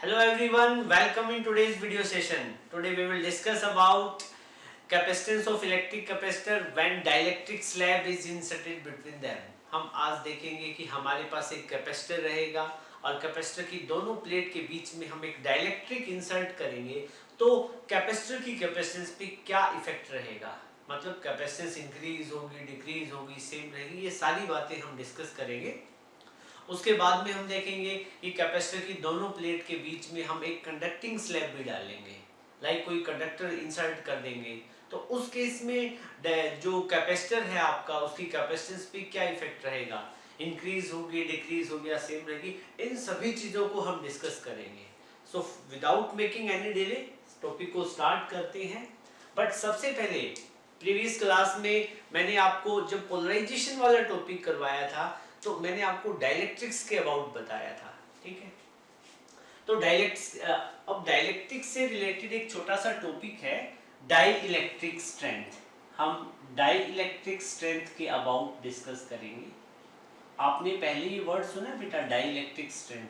Hello everyone, welcome in today's video session. Today we will discuss about capacitance of electric capacitor when dielectric slab is inserted between them. हम आज देखेंगे कि हमारे पास एक capacitor रहेगा और कैपेसिटर की दोनों प्लेट के बीच में हम एक डाइलेक्ट्रिक इंसर्ट करेंगे तो कैपेसिटर की कैपेसिटेंस पे क्या इफेक्ट रहेगा, मतलब कैपेसिटेंस इंक्रीज होगी, डिक्रीज होगी, सेम रहेगी, ये सारी बातें हम डिस्कस करेंगे। उसके बाद में हम देखेंगे कि कैपेसिटर की दोनों प्लेट के बीच में हम एक कंडक्टिंग स्लैब भी डालेंगे, लाइक कोई कंडक्टर इंसर्ट कर देंगे, तो उस केस में जो कैपेसिटर है आपका उसकी कैपेसिटेंस पे क्या इफेक्ट रहेगा, इंक्रीज होगी, डिक्रीज होगी या सेम रहेगी, इन सभी चीज़ों को हम डिस्कस करेंगे। So without making any delay topic को स्टार्ट करते हैं। बट सबसे पहले प्रीवियस क्लास में मैंने आपको जब पोलराइजेशन वाला टॉपिक करवाया था तो मैंने आपको डाइलेक्ट्रिक्स के अबाउट बताया था, ठीक है। तो अब डाइलेक्ट्रिक्स से रिलेटेड एक छोटा सा टॉपिक है डाइइलेक्ट्रिक स्ट्रेंथ। हम डाइइलेक्ट्रिक स्ट्रेंथ के अबाउट डिस्कस करेंगे। आपने पहले ये वर्ड सुना है बेटा, डाइइलेक्ट्रिक स्ट्रेंथ?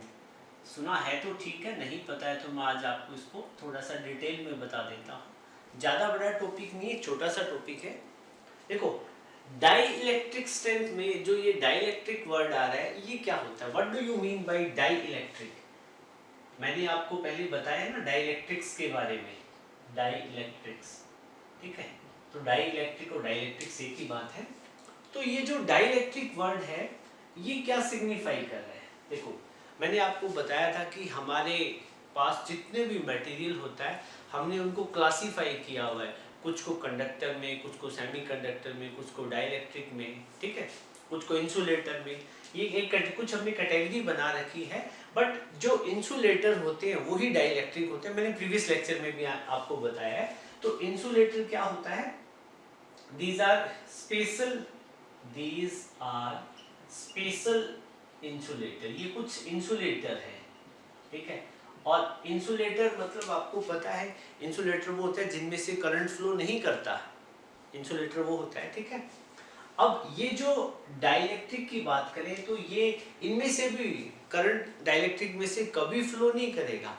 सुना है तो ठीक है, नहीं पता है तो मैं आज आपको इसको थोड़ा सा डिटेल में बता देता हूँ। ज़्यादा बड़ा टॉपिक नहीं है, छोटा सा टॉपिक है। देखो, डाइइलेक्ट्रिक स्ट्रेंथ में जो ये डाइइलेक्ट्रिक वर्ड आ रहा है ये क्या होता है, what do you mean by dielectric? मैंने आपको पहले बताया ना डाइइलेक्ट्रिक्स के बारे में, डाइइलेक्ट्रिक्स, ठीक है। तो डाइइलेक्ट्रिक और डाइइलेक्ट्रिक्स एक ही बात है। तो ये जो डाइइलेक्ट्रिक वर्ड है ये क्या सिग्निफाई कर रहा है? देखो, मैंने आपको बताया था कि हमारे पास जितने भी मटेरियल होता है हमने उनको क्लासीफाई किया हुआ है, कुछ को कंडक्टर में, कुछ को सेमीकंडक्टर में, कुछ को डाइइलेक्ट्रिक में, ठीक है, कुछ को इंसुलेटर में। ये एक कुछ हमने कैटेगरी बना रखी है। बट जो इंसुलेटर होते हैं वही डाइइलेक्ट्रिक होते हैं, मैंने प्रीवियस लेक्चर में भी आपको बताया है। तो इंसुलेटर क्या होता है? दीज आर स्पेशल इंसुलेटर, ये कुछ इंसुलेटर है, ठीक है। और इंसुलेटर मतलब आपको पता है इंसुलेटर वो होता है जिनमें से करंट फ्लो नहीं करता, इंसुलेटर वो होता है, ठीक है। अब ये जो डाइइलेक्ट्रिक की बात करें तो ये इनमें से भी करंट डाइइलेक्ट्रिक में से कभी फ्लो नहीं करेगा,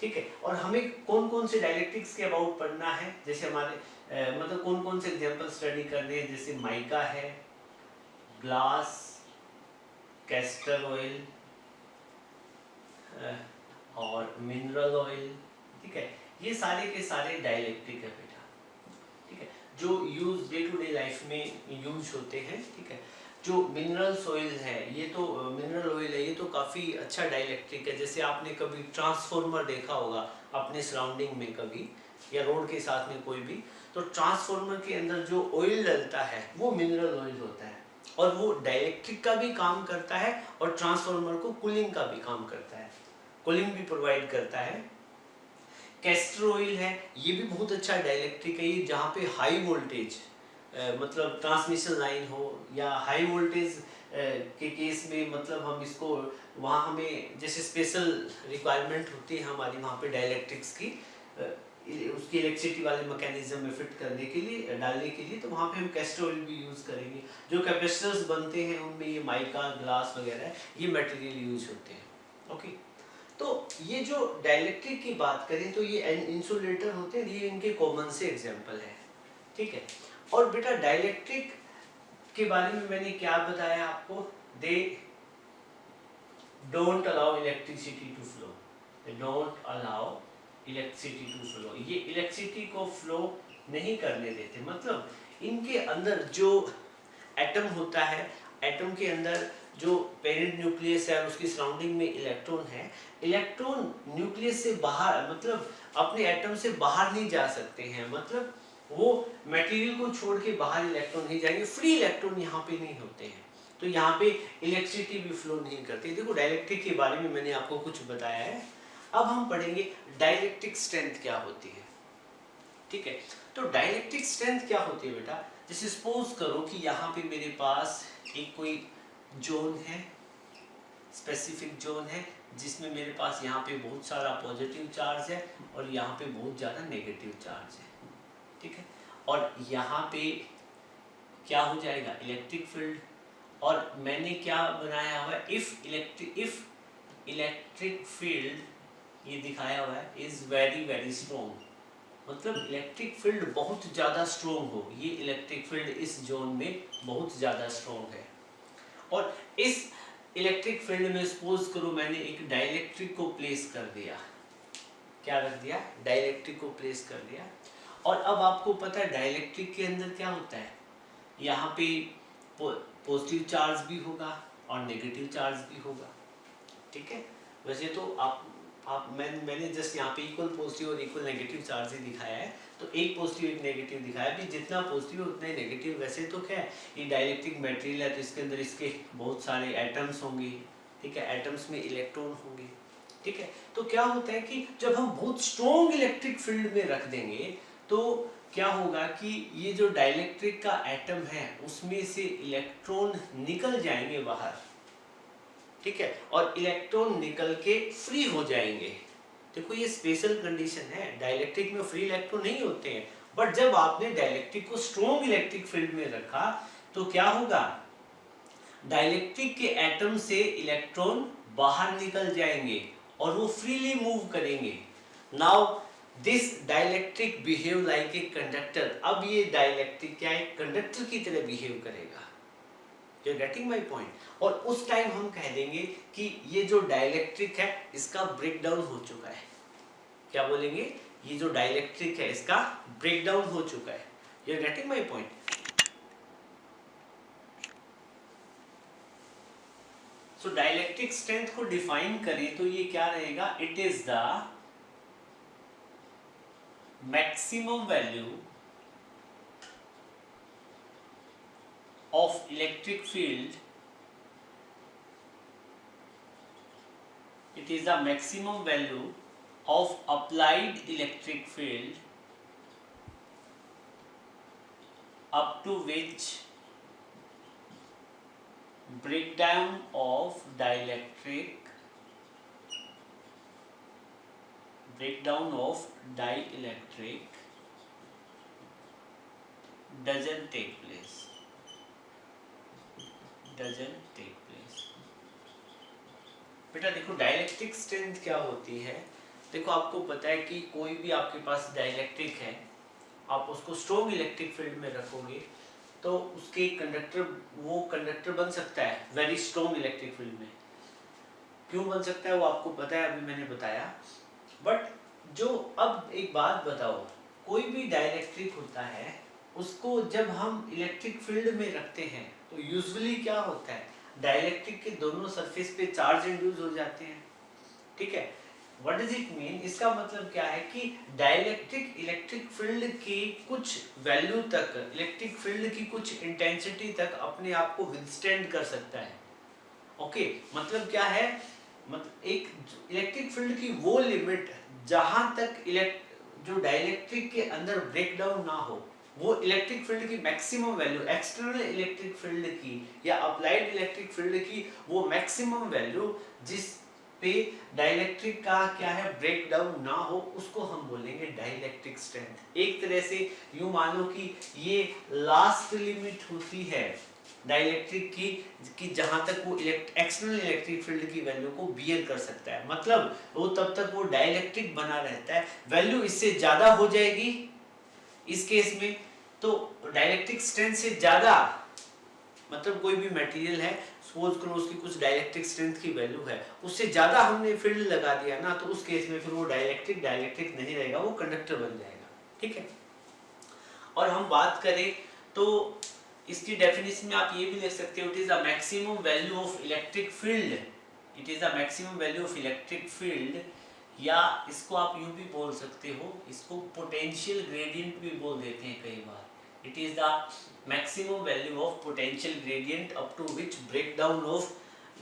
ठीक है। और हमें कौन कौन से डाइइलेक्ट्रिक्स के अबाउट पढ़ना है, जैसे हमारे मतलब कौन कौन से एग्जांपल स्टडी करने हैं, जैसे माइका है, ग्लास, कैस्टर ऑयल और मिनरल ऑयल, ठीक है। ये सारे के सारे डाइइलेक्ट्रिक है बेटा, ठीक है, जो use day to day life में यूज होते हैं, ठीक है। जो मिनरल ऑयल है, ये तो मिनरल ऑयल है, ये तो काफ़ी अच्छा डाइइलेक्ट्रिक है। जैसे आपने कभी ट्रांसफॉर्मर देखा होगा अपने सराउंडिंग में कभी, या रोड के साथ में कोई भी, तो ट्रांसफॉर्मर के अंदर जो ऑयल डलता है वो मिनरल ऑयल होता है और वो डाइइलेक्ट्रिक का भी काम करता है और ट्रांसफॉर्मर को कूलिंग का भी काम करता है, कूलिंग भी प्रोवाइड करता है। कैस्टर ऑयल है, ये भी बहुत अच्छा डाइइलेक्ट्रिक है। ये जहाँ पे हाई वोल्टेज मतलब ट्रांसमिशन लाइन हो या हाई वोल्टेज के केस में, मतलब हम इसको वहाँ हमें जैसे स्पेशल रिक्वायरमेंट होती है हमारी वहाँ पे डाइइलेक्ट्रिक्स की, उसकी इलेक्ट्रिसिटी वाले मैकेनिज्म में फिट करने के लिए, डालने के लिए, तो वहाँ पे हम कैस्टर ऑयल भी यूज़ करेंगे। जो कैपेसिटर्स बनते हैं उनमें ये माइका, ग्लास वगैरह ये मटेरियल यूज होते हैं, ओके। तो ये जो डाइइलेक्ट्रिक की बात करें तो ये इंसुलेटर होते हैं, ये इनके कॉमन से एग्जांपल है, ठीक है। और बेटा डाइइलेक्ट्रिक के बारे में मैंने क्या बताया आपको, they don't allow electricity to flow, they don't allow electricity to flow, ये इलेक्ट्रिसिटी को फ्लो नहीं करने देते। मतलब इनके अंदर जो एटम होता है, एटम के अंदर जो पेरेंट न्यूक्लियस है और उसकी सराउंडिंग में इलेक्ट्रॉन है, इलेक्ट्रॉन न्यूक्लियस से बाहर, मतलब अपने एटम से बाहर नहीं जा सकते हैं, मतलब वो मटेरियल को छोड़ के बाहर इलेक्ट्रॉन नहीं जाएंगे, फ्री इलेक्ट्रॉन यहाँ पे नहीं होते हैं, तो यहाँ पे इलेक्ट्रिसिटी भी फ्लो नहीं करती। देखो डाइइलेक्ट्रिक के बारे में मैंने आपको कुछ बताया है। अब हम पढ़ेंगे डाइइलेक्ट्रिक स्ट्रेंथ क्या होती है, ठीक है। तो डाइइलेक्ट्रिक स्ट्रेंथ क्या होती है बेटा, जैसे सपोज करो कि यहाँ पे मेरे पास एक कोई जोन है, स्पेसिफिक जोन है, जिसमें मेरे पास यहाँ पे बहुत सारा पॉजिटिव चार्ज है और यहाँ पे बहुत ज़्यादा नेगेटिव चार्ज है, ठीक है। और यहाँ पे क्या हो जाएगा, इलेक्ट्रिक फील्ड। और मैंने क्या बनाया हुआ है, इफ इलेक्ट्रिक फील्ड ये दिखाया हुआ है इज वेरी वेरी स्ट्रॉन्ग, मतलब इलेक्ट्रिक फील्ड बहुत ज़्यादा स्ट्रॉन्ग हो, ये इलेक्ट्रिक फील्ड इस जोन में बहुत ज़्यादा स्ट्रॉन्ग है। और इस इलेक्ट्रिक फील्ड में सपोज करो मैंने एक डाइलेक्ट्रिक को प्लेस कर दिया, क्या रख दिया, डाइलेक्ट्रिक को प्लेस कर दिया। और अब आपको पता है डाइलेक्ट्रिक के अंदर क्या होता है, यहाँ पे पॉजिटिव चार्ज भी होगा और नेगेटिव चार्ज भी होगा, ठीक है। वैसे तो मैंने जस्ट यहाँ पे इक्वल पॉजिटिव और इक्वल नेगेटिव चार्ज ही दिखाया है, तो एक पॉजिटिव एक नेगेटिव दिखाया भी, जितना पॉजिटिव उतना ही नेगेटिव। वैसे तो क्या है, ये डाइलेक्ट्रिक मटेरियल है तो इसके अंदर इसके बहुत सारे एटम्स होंगे, ठीक है, एटम्स में इलेक्ट्रॉन होंगे, ठीक है। तो क्या होता है कि जब हम बहुत स्ट्रॉन्ग इलेक्ट्रिक फील्ड में रख देंगे तो क्या होगा कि ये जो डाइलेक्ट्रिक का एटम है उसमें से इलेक्ट्रॉन निकल जाएंगे बाहर, ठीक है, और इलेक्ट्रॉन निकल के फ्री हो जाएंगे। देखो ये स्पेशल कंडीशन है, डाइलेक्ट्रिक में फ्री इलेक्ट्रॉन नहीं होते हैं, बट जब आपने डाइलेक्ट्रिक को स्ट्रॉन्ग इलेक्ट्रिक फील्ड में रखा तो क्या होगा, डाइलेक्ट्रिक के एटम से इलेक्ट्रॉन बाहर निकल जाएंगे और वो फ्रीली मूव करेंगे। Now this dielectric behave like a conductor, अब ये डाइलेक्ट्रिक क्या है, कंडक्टर की तरह बिहेव करेगा। You getting my point. और उस टाइम हम कह देंगे कि ये जो डाइलेक्ट्रिक है इसका ब्रेक डाउन हो चुका है, क्या बोलेंगे, ये जो डाइलेक्ट्रिक है इसका ब्रेक डाउन हो चुका है। You getting my point. So dielectric strength को डिफाइन करें तो ये क्या रहेगा, it is the maximum value of electric field, it is the maximum value of applied electric field up to which breakdown of dielectric doesn't take place, बेटा देखो dielectric strength क्या होती है। देखो आपको पता है कि कोई भी आपके पास डाइलेक्ट्रिक है, आप उसको स्ट्रॉन्ग इलेक्ट्रिक फील्ड में रखोगे तो उसके वो कंडक्टर बन सकता है वेरी स्ट्रॉन्ग इलेक्ट्रिक फील्ड में। क्यों बन सकता है वो आपको पता है, अभी मैंने बताया। बट जो, अब एक बात बताओ, कोई भी डाइलेक्ट्रिक होता है उसको जब हम इलेक्ट्रिक फील्ड में रखते हैं तो यूजुअली क्या होता है, डाइलेक्ट्रिक के दोनों सरफेस पे चार्ज इंड्यूस हो जाते हैं, ठीक है। व्हाट डज इट मीन, इसका मतलब क्या है कि डाइलेक्ट्रिक इलेक्ट्रिक फील्ड की कुछ वैल्यू तक, इलेक्ट्रिक फील्ड की कुछ इंटेंसिटी तक अपने आप को विथस्टैंड कर सकता है। ओके, मतलब क्या है, मतलब एक इलेक्ट्रिक फील्ड की वो लिमिट जहां तक जो डाइलेक्ट्रिक के अंदर ब्रेकडाउन ना हो, वो इलेक्ट्रिक फील्ड की maximum value, external electric field की या अप्लाइड इलेक्ट्रिक फील्ड की वो मैक्सिमम वैल्यू जिस पे डाइलेक्ट्रिक का क्या है ब्रेकडाउन ना हो, उसको हम बोलेंगे डाइलेक्ट्रिक स्ट्रेंथ। एक तरह से यूं मानो कि ये लास्ट लिमिट होती है डाइलेक्ट्रिक की कि जहां तक वो एक्सटर्नल इलेक्ट्रिक फील्ड की वैल्यू को बियर कर सकता है, मतलब वो तब तक वो डाइलेक्ट्रिक बना रहता है। वैल्यू इससे ज्यादा हो जाएगी इस केस में, तो डाइलेक्ट्रिक स्ट्रेंथ से ज्यादा, मतलब कोई भी मटेरियल है, सपोज करो उसकी कुछ डाइलेक्ट्रिक स्ट्रेंथ की वैल्यू है, उससे ज्यादा हमने फील्ड लगा दिया ना, तो उस केस में फिर वो डाइलेक्ट्रिक नहीं रहेगा, वो कंडक्टर बन जाएगा, ठीक है। और हम बात करें तो इसकी डेफिनेशन में आप ये भी लिख सकते हो, it is the maximum value of electric field, it is the maximum value of electric field, या इसको आप यूं भी बोल सकते हो, इसको पोटेंशियल ग्रेडियंट भी बोल देते हैं कई बार। It is the maximum value of potential gradient up to which breakdown of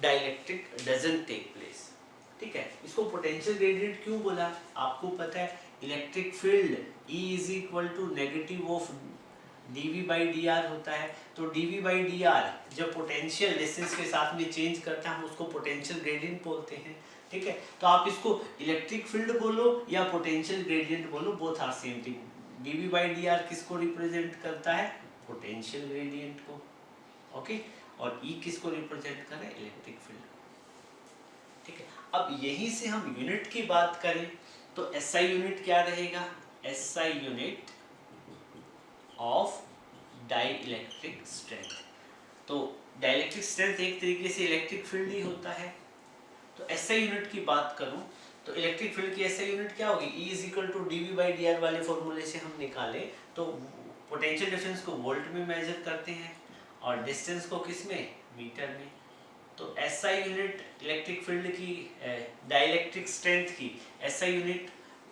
dielectric doesn't take place, ठीक है। इसको पोटेंशियल ग्रेडियंट क्यों बोला, आपको पता है electric field E is equal to negative of dV by dr होता है, तो dV by dr जब पोटेंशियल डिस्टेंस के साथ में चेंज करता है हम उसको पोटेंशियल ग्रेडियंट बोलते हैं, ठीक है। तो आप इसको इलेक्ट्रिक फील्ड बोलो या पोटेंशियल ग्रेडियंट बोलो, both are same thing. dV by dr किसको रिप्रेजेंट करता है, पोटेंशियल ग्रेडियंट को, ओके, और E किसको रिप्रेजेंट कर रहा है, इलेक्ट्रिक फील्ड को, ठीक है। अब यहीं से हम यूनिट की बात करें तो एसआई यूनिट क्या रहेगा, SI unit of dielectric strength. तो डाइलेक्ट्रिक स्ट्रेंथ एक तरीके से इलेक्ट्रिक फील्ड ही होता है। तो एसआई यूनिट की बात करूं तो इलेक्ट्रिक फील्ड की एसआई यूनिट क्या होगी, E इज टू dV/dr वाले फॉर्मूले से हम निकाले तो पोटेंशियल डिफरेंस को वोल्ट में मेजर करते हैं और डिस्टेंस को किस में, मीटर में। तो एसआई यूनिट इलेक्ट्रिक फील्ड की डाइलेक्ट्रिक स्ट्रेंथ की एसआई यूनिट,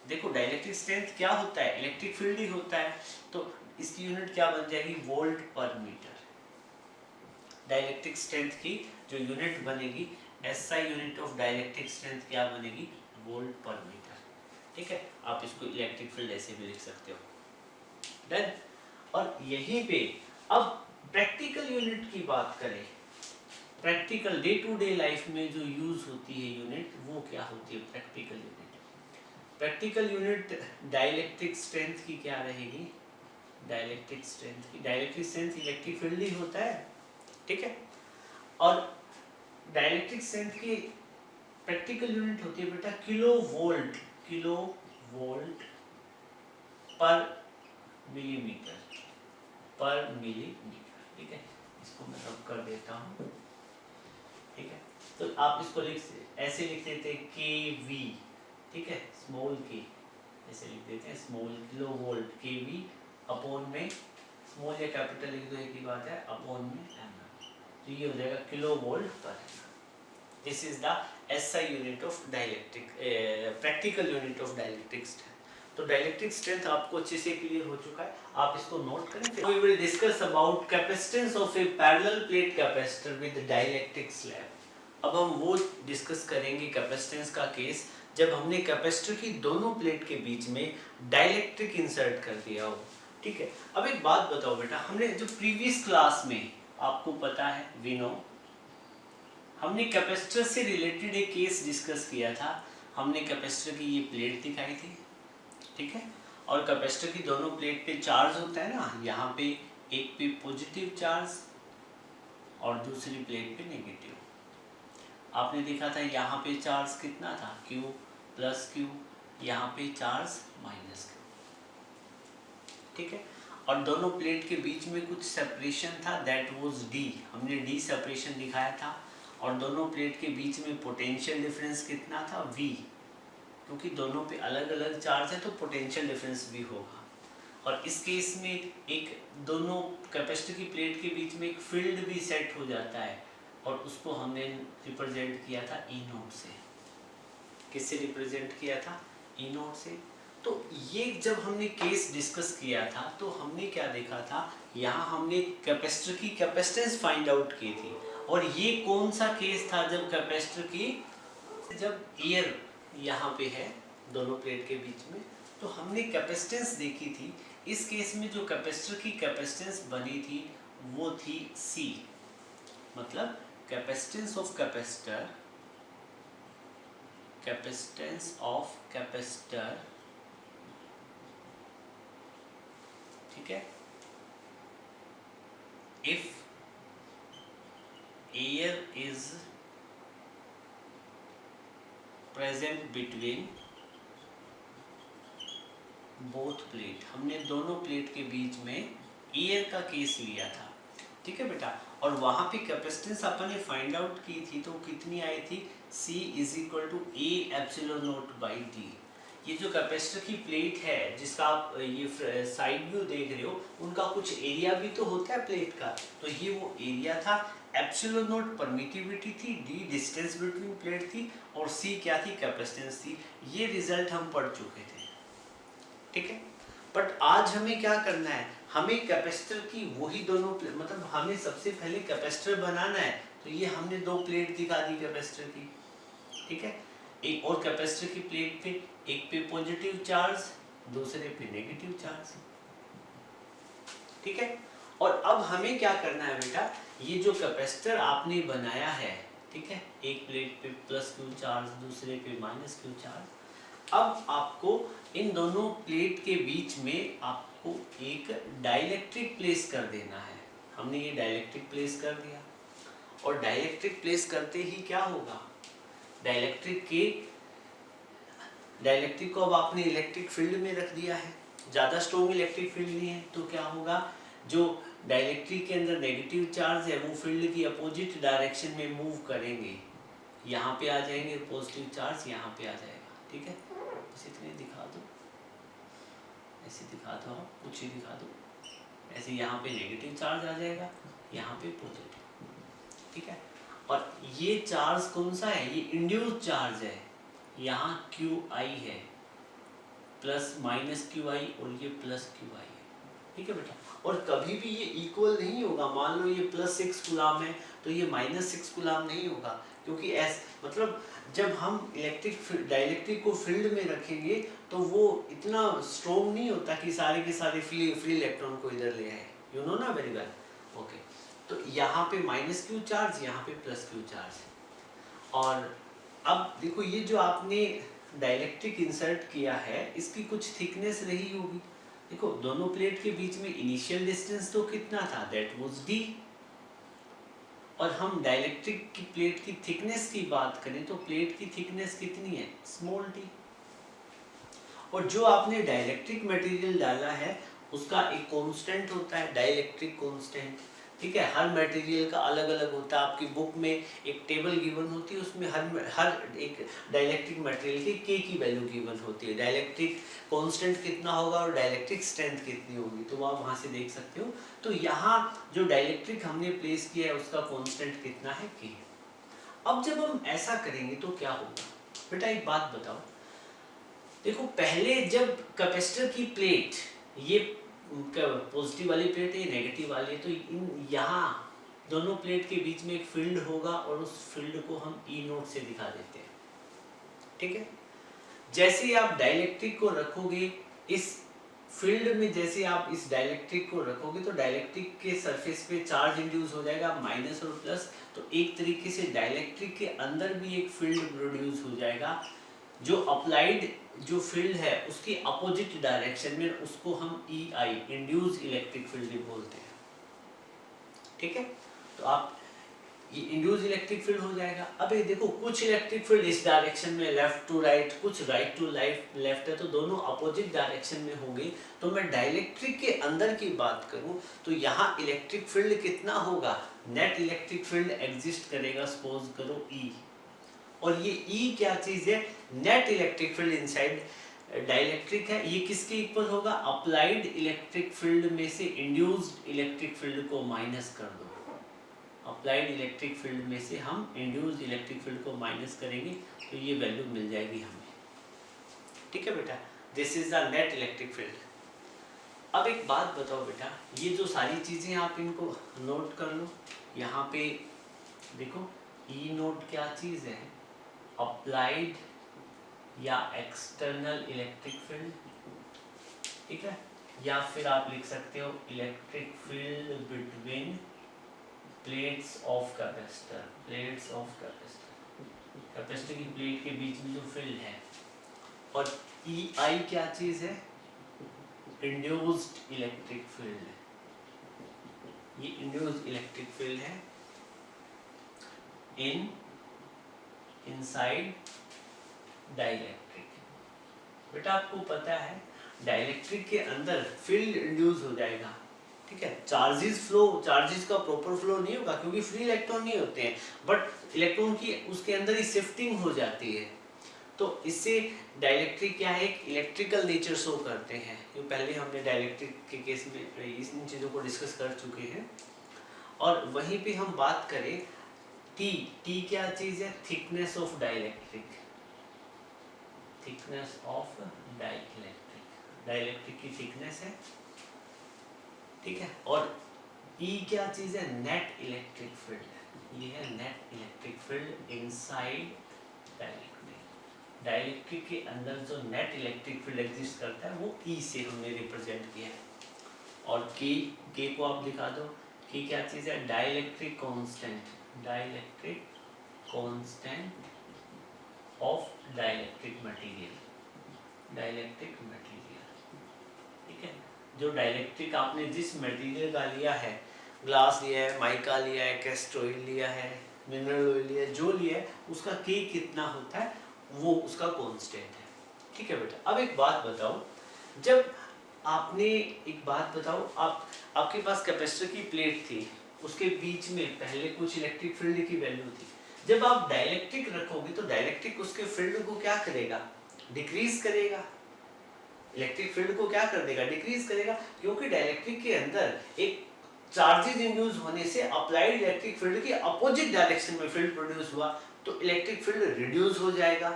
देखो डाइलेक्ट्रिक स्ट्रेंथ क्या होता है, इलेक्ट्रिक फील्ड ही होता है, तो इसकी यूनिट क्या बन जाएगी, वोल्ट पर मीटर। डाइलेक्ट्रिक स्ट्रेंथ की जो यूनिट बनेगी, SI unit of dielectric strength क्या बनेगी, वोल्ट पर मीटर। ठीक है, आप इसको इलेक्ट्रिक फील्ड ऐसे भी लिख सकते हो। डन। और यहीं पे अब प्रैक्टिकल यूनिट की बात करें, practical day to day life में जो यूज होती है यूनिट, वो क्या होती है practical unit. Practical unit dielectric strength की क्या रहेगी, डाइलेक्ट्रिक स्ट्रेंथ की, डाइलेक्ट्रिक स्ट्रेंथ इलेक्ट्रिक फील्ड ही होता है। ठीक है, और डाइलेक्ट्रिक स्ट्रेंथ की प्रैक्टिकल यूनिट होती है बेटा किलो वोल्ट, किलो वोल्ट पर मिलीमीटर, पर मिलीमीटर। ठीक है, इसको मैं रब कर देता हूँ। ठीक है, तो आप इसको ऐसे लिख देते हैं केवी। ठीक है, स्मॉल के ऐसे लिख देते हैं, स्मॉल किलो वोल्ट केवी अपॉन में, स्मॉल या कैपिटल लिख दो एक ही बात है, अपॉन में एम। तो ये हो जाएगा किलो वोल्ट पर। This is the SI unit of dielectric, practical unit of dielectric strength. तो डाइलेक्ट्रिक स्ट्रेंथ आपको अच्छे से क्लियर हो चुका है, आप इसको नोट करें। फिर we will discuss about capacitance of a parallel plate capacitor with dielectric slab. अब हम वो डिस्कस करेंगे कैपेसिटेंस का केस जब हमने कैपेसिटर की दोनों प्लेट के बीच में डाइलेक्ट्रिक इंसर्ट कर दिया हो। ठीक है, अब एक बात बताओ बेटा, हमने जो प्रीवियस क्लास में आपको पता है, वी नो, हमने कैपेसिटर से रिलेटेड एक केस डिस्कस किया था। हमने कैपेसिटर की ये प्लेट दिखाई थी। ठीक है, और कैपेसिटर की दोनों प्लेट पे चार्ज होता है ना, यहाँ पे एक पे पॉजिटिव चार्ज और दूसरी प्लेट पे नेगेटिव। आपने देखा था यहाँ पे चार्ज कितना था, Q प्लस Q, यहाँ पे चार्ज माइनस Q। ठीक है, और दोनों प्लेट के बीच में कुछ सेपरेशन था, दैट वाज D, हमने D सेपरेशन दिखाया था। और दोनों प्लेट के बीच में पोटेंशियल डिफरेंस कितना था, V, क्योंकि दोनों पे अलग अलग चार्ज है तो पोटेंशियल डिफरेंस भी होगा। और इस केस में एक दोनों कैपेसिटर की प्लेट के बीच में एक फील्ड भी सेट हो जाता है, और उसको हमने रिप्रेजेंट किया था E नोट से। किससे रिप्रेजेंट किया था, E नोट से। तो ये जब हमने केस डिस्कस किया था तो हमने क्या देखा था, यहाँ हमने कैपेसिटर की कैपेसिटेंस फाइंड आउट की थी। और ये कौन सा केस था, जब कैपेसिटर की, जब एयर यहाँ पे है दोनों प्लेट के बीच में, तो हमने कैपेसिटेंस देखी थी। इस केस में जो कैपेसिटर की कैपेसिटेंस बनी थी वो थी C, मतलब capacitance of capacitor, capacitance of capacitor. ठीक है, if air is present between both plate, हमने दोनों प्लेट के बीच में एयर का केस लिया था। ठीक है बेटा, और वहां पे कैपेसिटेंस अपन ने फाइंड आउट की थी, तो कितनी आई थी, C = A epsilon naught by D। ये जो कैपेसिटर की प्लेट है जिसका आप ये साइड व्यू देख रहे हो, उनका कुछ एरिया भी तो होता है प्लेट का, तो ये वो एरिया था। एप्सिलॉन नॉट परमिटिविटी थी, D डिस्टेंस बिटवीन प्लेट थी, और C क्या थी, कैपेसिटेंस थी। ये रिजल्ट हम पढ़ चुके थे। ठीक है, बट आज हमें क्या करना है, हमें कैपेसिटर की वही दोनों मतलब हमें सबसे पहले कैपेसिटर बनाना है। तो ये हमने दो प्लेट दिखा दी कैपेसिटर की। ठीक है, एक और कैपेसिटर की प्लेट पे, एक पे पॉजिटिव चार्ज, दूसरे पे नेगेटिव चार्ज। ठीक है, और अब हमें क्या करना है बेटा, ये जो कैपेसिटर आपने बनाया है, ठीक है, एक प्लेट पे प्लस Q चार्ज, दूसरे पे माइनस Q चार्ज, अब आपको इन दोनों प्लेट के बीच में आपको एक डाइलेक्ट्रिक प्लेस कर देना है। हमने ये डाइलेक्ट्रिक प्लेस कर दिया, और डाइलेक्ट्रिक प्लेस करते ही क्या होगा, डाइलेक्ट्रिक को अब आपने इलेक्ट्रिक फील्ड में रख दिया है, ज़्यादा स्ट्रॉन्ग इलेक्ट्रिक फील्ड नहीं है, तो क्या होगा, जो डाइलेक्ट्रिक के अंदर नेगेटिव चार्ज है वो फील्ड की अपोजिट डायरेक्शन में मूव करेंगे, यहाँ पे आ जाएंगे, पॉजिटिव चार्ज यहाँ पे आ जाएगा। ठीक है, बस इतने दिखा दो, ऐसे दिखा दो, आप कुछ ही दिखा दो, ऐसे यहाँ पे नेगेटिव चार्ज आ जाएगा, यहाँ पे पॉजिटिव। ठीक है, और ये चार्ज कौन सा है, ये इंड्यूस चार्ज है, यहाँ QI है, प्लस माइनस QI और ये प्लस QI है। ठीक है बेटा, और कभी भी ये इक्वल नहीं होगा, मान लो ये +6 कूलाम है तो ये -6 कूलाम नहीं होगा, क्योंकि मतलब जब हम डाइलेक्ट्रिक को फील्ड में रखेंगे तो वो इतना स्ट्रॉन्ग नहीं होता कि सारे के सारे फ्री इलेक्ट्रॉन को इधर ले आए, यू नो ना वेरी वेल। ओके, तो यहाँ पे -Q चार्ज, यहाँ पे +Q चार्ज। और अब देखो, ये जो आपने डाइलेक्ट्रिक इंसर्ट किया है इसकी कुछ थिकनेस रही होगी। देखो दोनों प्लेट के बीच में इनिशियल डिस्टेंस तो कितना था, दैट वाज d। और हम डाइलेक्ट्रिक की प्लेट की थिकनेस की बात करें तो प्लेट की थिकनेस कितनी है, स्मॉल t। और जो आपने डाइलेक्ट्रिक मटेरियल डाला है उसका एक कांस्टेंट होता है, डाइलेक्ट्रिक कांस्टेंट। ठीक है, हर मटेरियल का अलग अलग होता है, आपकी बुक में एक टेबल गिवन होती है, उसमें हर एक डाइलेक्ट्रिक मटेरियल की की वैल्यू गिवन होती है, डाइलेक्ट्रिक कांस्टेंट कितना होगा और डाइलेक्ट्रिक स्ट्रेंथ कितनी होगी, तो आप वहां से देख सकते हो। तो यहाँ जो डाइलेक्ट्रिक हमने प्लेस किया है उसका कांस्टेंट कितना है, K। अब जब हम ऐसा करेंगे तो क्या होगा बेटा, एक बात बताओ, देखो पहले जब कैपेसिटर की प्लेट, ये पॉजिटिव वाली प्लेट है, नेगेटिव वाली है, तो इन यहाँ दोनों प्लेट के बीच में एक फील्ड होगा और उस फील्ड को हम E0 से दिखा देते हैं। ठीक है, जैसे आप डाइलेक्ट्रिक को रखोगे इस फील्ड में, जैसे आप इस डाइलेक्ट्रिक को रखोगे तो डाइलेक्ट्रिक के सरफेस पे चार्ज इंड्यूस हो जाएगा, माइनस और प्लस, तो एक तरीके से डाइलेक्ट्रिक के अंदर भी एक फील्ड प्रोड्यूस हो जाएगा, जो अप्लाइड जो फील्ड है उसकी अपोजिट डायरेक्शन में, उसको हम EI, इंड्यूस इलेक्ट्रिक फील्ड बोलते हैं। ठीक है, तो आप ये इंड्यूस इलेक्ट्रिक फील्ड हो जाएगा। अब ये देखो, कुछ इलेक्ट्रिक फील्ड इस डायरेक्शन में लेफ्ट टू राइट, कुछ राइट टू लेफ्ट है, तो दोनों अपोजिट डायरेक्शन में होंगे। तो मैं डाइलेक्ट्रिक के अंदर की बात करूं तो यहाँ इलेक्ट्रिक फील्ड कितना होगा, नेट इलेक्ट्रिक फील्ड एग्जिस्ट करेगा, सपोज करो E। और ये E क्या चीज है, net electric field inside dielectric है, ये किसके इक्वल होगा, अप्लाइड इलेक्ट्रिक फील्ड में से इंड्यूस्ड इलेक्ट्रिक फील्ड को माइनस कर दो। अप्लाइड इलेक्ट्रिक फील्ड में से हम इंड्यूस्ड इलेक्ट्रिक फील्ड को माइनस करेंगे तो ये वैल्यू मिल जाएगी हमें। ठीक है बेटा, this is the net electric field. अब एक बात बताओ बेटा, ये जो सारी चीजें आप इनको नोट कर लो। यहाँ पे देखो E0 क्या चीज है, अप्लाइड या एक्सटर्नल इलेक्ट्रिक फील्ड। ठीक है, या फिर आप लिख सकते हो electric field between plates of capacitor, plates of capacitor, capacitor की प्लेट के बीच में जो फील्ड है। और EI क्या चीज है, इंड्यूस्ड इलेक्ट्रिक फील्ड है, ये इंड्यूस्ड इलेक्ट्रिक फील्ड है इनसाइड डाइलेक्ट्रिक। बेटा आपको पता है डाइलेक्ट्रिक के अंदर फील्ड इंड्यूस हो जाएगा। ठीक है, चार्जेस का प्रॉपर फ्लो नहीं होगा क्योंकि फ्री इलेक्ट्रॉन नहीं होते हैं, बट इलेक्ट्रॉन की उसके अंदर ही शिफ्टिंग हो जाती है। तो इससे डाइलेक्ट्रिक क्या है, एक इलेक्ट्रिकल नेचर शो करते हैं। ये पहले हमने डाइलेक्ट्रिक के केस में इन चीज़ों को डिस्कस कर चुके हैं। और वहीं पे हम बात करें टी क्या चीज़ है, thickness of dielectric, thickness of dielectric की थिकनेस है। ठीक है, और E क्या चीज़ है, नेट इलेक्ट्रिक फील्ड, ये है net electric field inside dielectric. Dielectric के अंदर जो नेट इलेक्ट्रिक फील्ड एग्जिस्ट करता है वो E से हमने रिप्रेजेंट किया है। और K को आप दिखा दो, K क्या चीज़ है, dielectric constant, dielectric constant of dielectric material, dielectric material. ठीक है, जो डाइलेक्ट्रिक आपने जिस मटेरियल का लिया है, ग्लास लिया है, माइका लिया है, कैस्ट्रॉइल लिया है, मिनरल ऑयल लिया, जो लिया है उसका के कितना होता है वो उसका कांस्टेंट है। ठीक है बेटा। अब एक बात बताओ, जब आपने एक बात बताओ, आपके पास कैपेसिटर की प्लेट थी, उसके बीच में पहले कुछ इलेक्ट्रिक फील्ड की वैल्यू थी। जब आप डाइलेक्ट्रिक रखोगे तो डाइलेक्ट्रिक उसके फील्ड को क्या करेगा, डिक्रीज करेगा। इलेक्ट्रिक फील्ड को क्या कर देगा, डिक्रीज करेगा, क्योंकि डाइलेक्ट्रिक के अंदर एक चार्जेस इंड्यूस होने से अप्लाइड इलेक्ट्रिक फील्ड के अपोजिट डायरेक्शन में फील्ड प्रोड्यूस हुआ तो इलेक्ट्रिक फील्ड रिड्यूस हो जाएगा।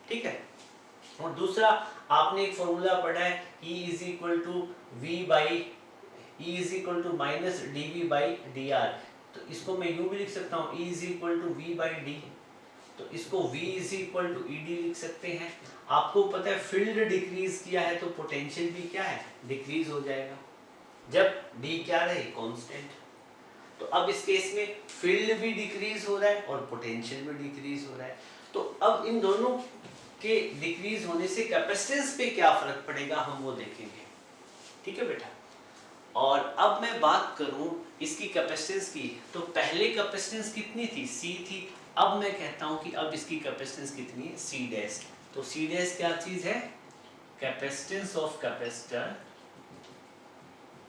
ठीक है। और दूसरा आपने एक फॉर्मूला पढ़ा है E is equal to V by E is equal to minus D V by D R. तो इसको मैं यूं भी लिख सकता हूँ, E is equal to V by D, तो इसको V is equal to E D लिख सकते हैं। आपको पता है फील्ड डिक्रीज किया है तो पोटेंशियल भी क्या है, डिक्रीज हो जाएगा, जब D क्या रहे, कांस्टेंट। तो अब इस केस में फील्ड भी डिक्रीज हो रहा है और पोटेंशियल भी डिक्रीज हो रहा है। तो अब इन दोनों के डिक्रीज होने से कैपेसिटेंस पे क्या फर्क पड़ेगा हम वो देखेंगे। ठीक है बेटा। और अब मैं बात करूं इसकी कैपेसिटेंस की, तो पहले कैपेसिटेंस कितनी थी, C थी। अब मैं कहता हूं कि अब इसकी कैपेसिटेंस कितनी है, C डैश। तो C डैश क्या चीज है, capacitance of capacitor,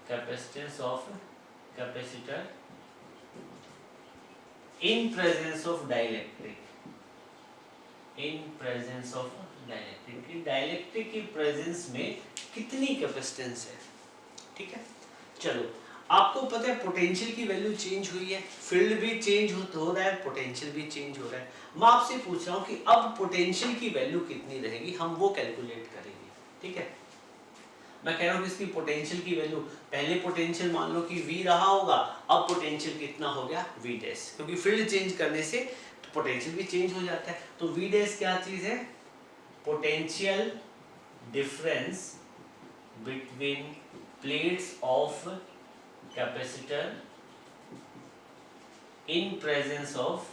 capacitance of capacitor in presence of dielectric, in presence of dielectric, dielectric की प्रेजेंस में कितनी कैपेसिटेंस है। ठीक है। चलो, आपको पता है पोटेंशियल की वैल्यू चेंज हुई है, फील्ड भी चेंज हो रहा है, पोटेंशियल भी चेंज हो रहा है। मैं आपसे पूछ रहा हूँ कि अब पोटेंशियल की वैल्यू कितनी रहेगी, हम वो कैलकुलेट करेंगे। ठीक है। मैं कह रहा हूँ कि इसकी पोटेंशियल की वैल्यू, पहले पोटेंशियल मान लो कि V रहा होगा, अब पोटेंशियल कितना हो गया, V डैश, क्योंकि फील्ड चेंज करने से तो पोटेंशियल भी चेंज हो जाता है। तो V डैश क्या चीज है, potential difference between plates of capacitor in presence of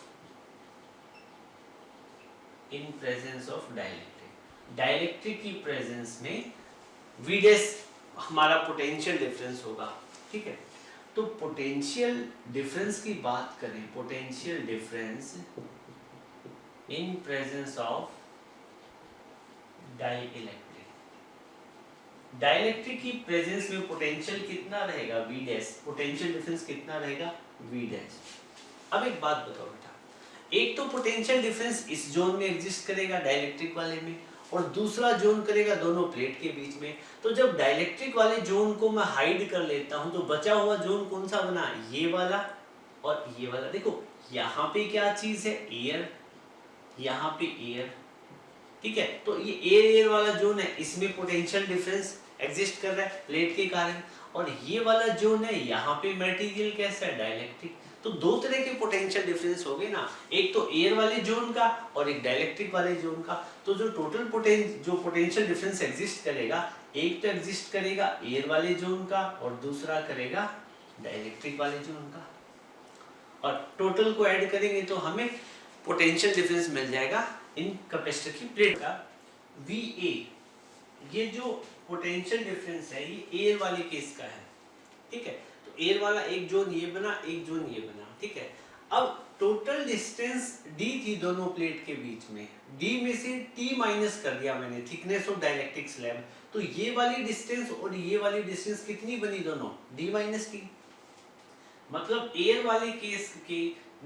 dielectric, dielectric की प्रेजेंस में V डैश हमारा पोटेंशियल डिफरेंस होगा। ठीक है। तो पोटेंशियल डिफरेंस की बात करें, potential difference in presence of dielectric, dielectric की प्रेजेंस में पोटेंशियल कितना रहेगा, V डैश, पोटेंशियल डिफरेंस कितना रहेगा, V डैश। अब एक बात बताओ बेटा, एक तो पोटेंशियल डिफरेंस इस जोन में एग्जिस्ट करेगा डाइलेक्ट्रिक वाले में, और दूसरा जोन करेगा दोनों प्लेट के बीच में। तो जब डाइलेक्ट्रिक वाले जोन को मैं हाइड कर लेता हूं तो बचा हुआ जोन कौन सा बना, ये वाला और ये वाला। देखो यहाँ पे क्या चीज है, एयर, यहाँ पे एयर। ठीक है। तो ये एयर वाला जोन है, इसमें पोटेंशियल डिफरेंस एग्जिस्ट कर रहा है प्लेट के कारण, और ये वाला जोन है, यहाँ पे मटेरियल कैसा है, डाइलेक्ट्रिक। तो दो तरह के पोटेंशियल डिफरेंस हो गए ना, एक तो एयर वाले जोन का और एक डाइलेक्ट्रिक वाले जोन का। तो जो टोटल पोटेंशियल डिफरेंस एग्जिस्ट करेगा, एक तो एग्जिस्ट करेगा एयर वाले जोन का और दूसरा करेगा डाइलेक्ट्रिक वाले जोन का, और टोटल को ऐड करेंगे तो हमें पोटेंशियल डिफरेंस मिल जाएगा इन कैपेसिटर की प्लेट का VA। ये जो पोटेंशियल डिफरेंस है ये एयर वाले केस का है। ठीक है। तो एयर वाला एक जोन ये बना, एक जोन ये बना। ठीक है। अब टोटल डिस्टेंस D थी दोनों प्लेट के बीच में, D में से T माइनस कर दिया मैंने, थिकनेस ऑफ डाइलेक्ट्रिक स्लैब। तो ये वाली डिस्टेंस और ये वाली डिस्टेंस कितनी बनी दोनों, D माइनस T। मतलब एयर वाले केस के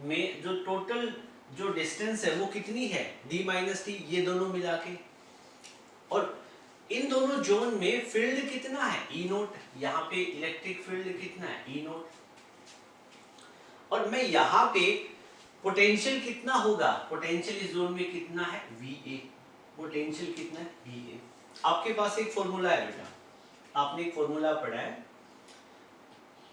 में जो टोटल जो डिस्टेंस है वो कितनी है, D माइनस T, ये दोनों मिला के। और इन दोनों जोन में फील्ड कितना है, E नोट, यहाँ पे इलेक्ट्रिक फील्ड कितना है, E नोट। और मैं यहाँ पे पोटेंशियल कितना होगा, पोटेंशियल इस जोन में कितना है, VA, पोटेंशियल कितना है, VA। आपके पास एक फॉर्मूला है बेटा, आपने एक फॉर्मूला पढ़ा है,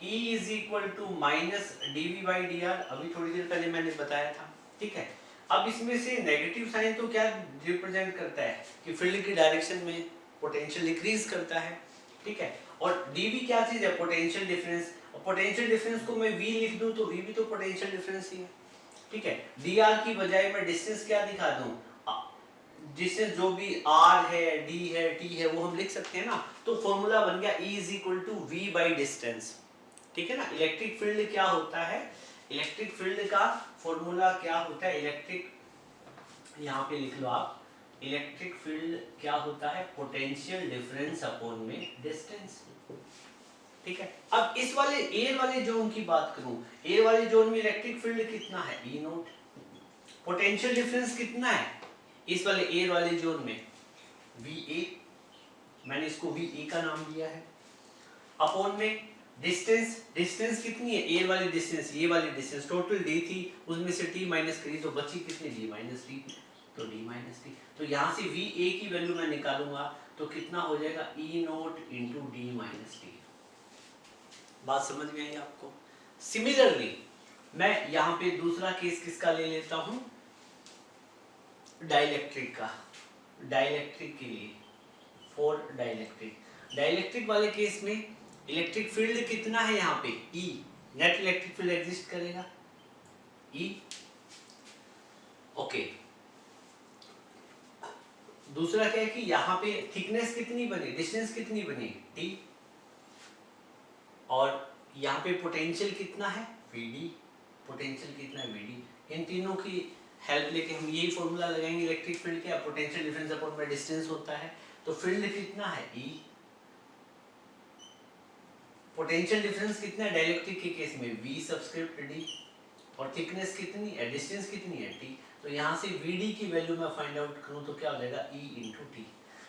E is equal to minus dV by dr, अभी थोड़ी देर पहले मैंने बताया था। ठीक है। अब इसमें से नेगेटिव साइन तो क्या रिप्रेजेंट करता है कि फील्ड की डायरेक्शन में पोटेंशियल डिक्रीज करता है। ठीक है। और dV क्या चीज है, पोटेंशियल डिफरेंस, और पोटेंशियल डिफरेंस को मैं V लिख दूं तो V भी तो पोटेंशियल डिफरेंस ही है। ठीक है। dr की बजाय मैं डिस्टेंस क्या दिखा दूं, डिस्टेंस जो भी r है, d है, t है, वो हम लिख सकते हैं ना। तो फॉर्मूला बन गया E is equal to V by distance. ठीक है ना। इलेक्ट्रिक फील्ड क्या होता है, इलेक्ट्रिक फील्ड का फॉर्मूला क्या होता है, इलेक्ट्रिक, यहाँ पे लिख लो आप, इलेक्ट्रिक फील्ड क्या होता है, पोटेंशियल डिफरेंस अपॉन में डिस्टेंस। ठीक है, अब इस वाले एयर वाले जोन की बात करूं, एयर वाले जोन में इलेक्ट्रिक फील्ड कितना है, ई नोट, पोटेंशियल डिफरेंस कितना है इस वाले एयर वाले जोन में, वी ए, मैंने इसको वी ए का नाम दिया है, अपॉन में डिस्टेंस, डिस्टेंस कितनी है, एयर वाली डिस्टेंस, ये वाली डिस्टेंस टोटल डी थी, उसमें से टी माइनस करी तो बची कितनी, डी माइनस टी, तो डी माइनस टी, तो यहाँ से वी ए की वैल्यू मैं निकालूंगा तो कितना हो जाएगा, E naught into d minus t. बात समझ में आई आपको। सिमिलरली मैं यहाँ पे दूसरा केस किसका ले लेता हूँ, डाइलेक्ट्रिक का, डाइलेक्ट्रिक के लिए, फॉर डाइलेक्ट्रिक, डाइलेक्ट्रिक वाले केस में इलेक्ट्रिक फील्ड कितना है यहाँ पे, E, net electric field exist करेगा E, ओके। दूसरा क्या है कि यहाँ पे थिकनेस कितनी बनी, डिस्टेंस कितनी बनी, T, और यहाँ पे पोटेंशियल कितना है, VD, पोटेंशियल कितना है, VD। इन तीनों की हेल्प लेके हम यही फॉर्मूला लगाएंगे इलेक्ट्रिक फील्ड का, पोटेंशियल डिफरेंस अपॉन में डिस्टेंस होता है, तो फील्ड कितना है, E, पोटेंशियल डिफरेंस कितना है डाइलेक्ट्रिक के केस में, V सबस्क्रिप्ट D, और थिकनेस कितनी है, डिस्टेंस कितनी है, T, तो यहाँ से VD की वैल्यू मैं फाइंड आउट करूँ तो क्या हो जाएगा, E इंटू टी।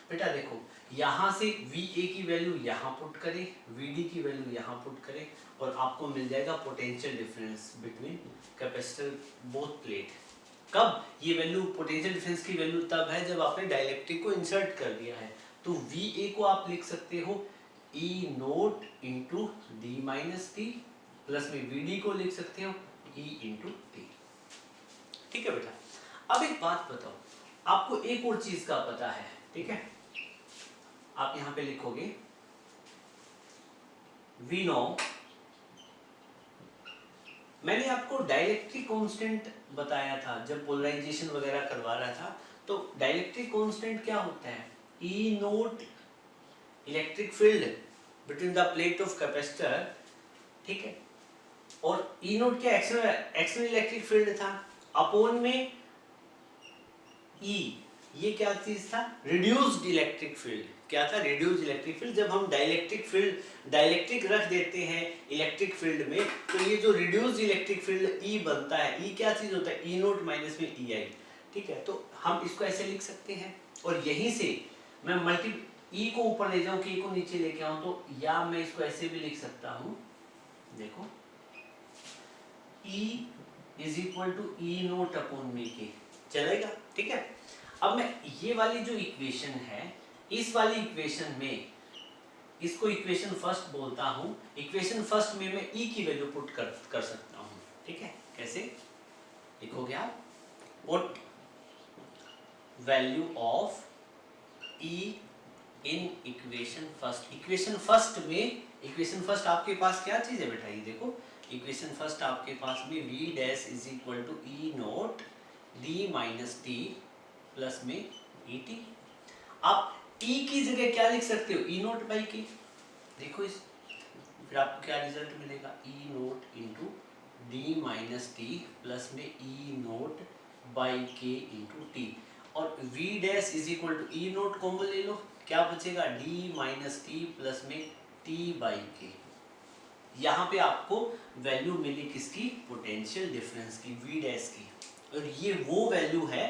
बेटा देखो यहाँ से VA की वैल्यू यहाँ पुट करें, VD की वैल्यू यहाँ पुट करें, और आपको मिल जाएगा potential difference between capacitor both plate. कब ये वैल्यू, पोटेंशियल डिफरेंस की वैल्यू तब है जब आपने डाइलेक्ट्रिक को इंसर्ट कर दिया है, तो VA को आप लिख सकते हो E naught into d minus T, plus में VD को लिख सकते हो E इंटू टी। ठीक है बेटा, अब एक बात बताओ, आपको एक और चीज का पता है, ठीक है, आप यहां पे लिखोगे वी नो, मैंने आपको डाइलेक्ट्रिक कांस्टेंट बताया था जब पोलराइजेशन वगैरह करवा रहा था, तो डाइलेक्ट्रिक कांस्टेंट क्या होता है, E naught electric field between the plate of capacitor, ठीक है, और ई नोट क्या एक्सटर्नल इलेक्ट्रिक फील्ड था, अपॉन में ई, ये क्या चीज था, रिड्यूस्ड इलेक्ट्रिक फील्ड, क्या था, रिड्यूस्ड इलेक्ट्रिक फील्ड। जब हम डाइलेक्ट्रिक फील्ड, डाइलेक्ट्रिक रख देते हैं इलेक्ट्रिक फील्ड में, तो ये जो रिड्यूस्ड इलेक्ट्रिक फील्ड ई बनता है, ई क्या चीज होता है, ई नोट माइनस में ई आई, ठीक है, तो हम इसको ऐसे लिख सकते हैं, और यहीं से मैं मल्टी ई को ऊपर ले जाऊं, के को नीचे लेके आऊं, तो या मैं इसको ऐसे भी लिख सकता हूं, देखो E is equal to E naught upon में के, चलेगा, ठीक है। अब मैं ये वाली जो इक्वेशन है, इस वाली इक्वेशन में इसको इक्वेशन फर्स्ट बोलता हूं, इक्वेशन फर्स्ट में मैं E की वैल्यू पुट कर सकता हूं, ठीक है, कैसे लिखोगे आप, put value of E in equation first, equation first में, इक्वेशन फर्स्ट आपके पास क्या चीज है बेटा, ये देखो, इक्वेशन फर्स्ट आपके पास में V dash is equal to E naught D minus T plus में ई टी। आप टी की जगह क्या लिख सकते हो, ई नोट बाई के, देखो इस, फिर आपको क्या रिजल्ट मिलेगा, E naught into d minus T plus में E naught by K into t, और V dash is equal to E naught common ले लो, क्या बचेगा, डी माइनस टी प्लस में टी बाई के। यहाँ पे आपको वैल्यू मिली किसकी, पोटेंशियल डिफरेंस की, V डैश की, और ये वो वैल्यू है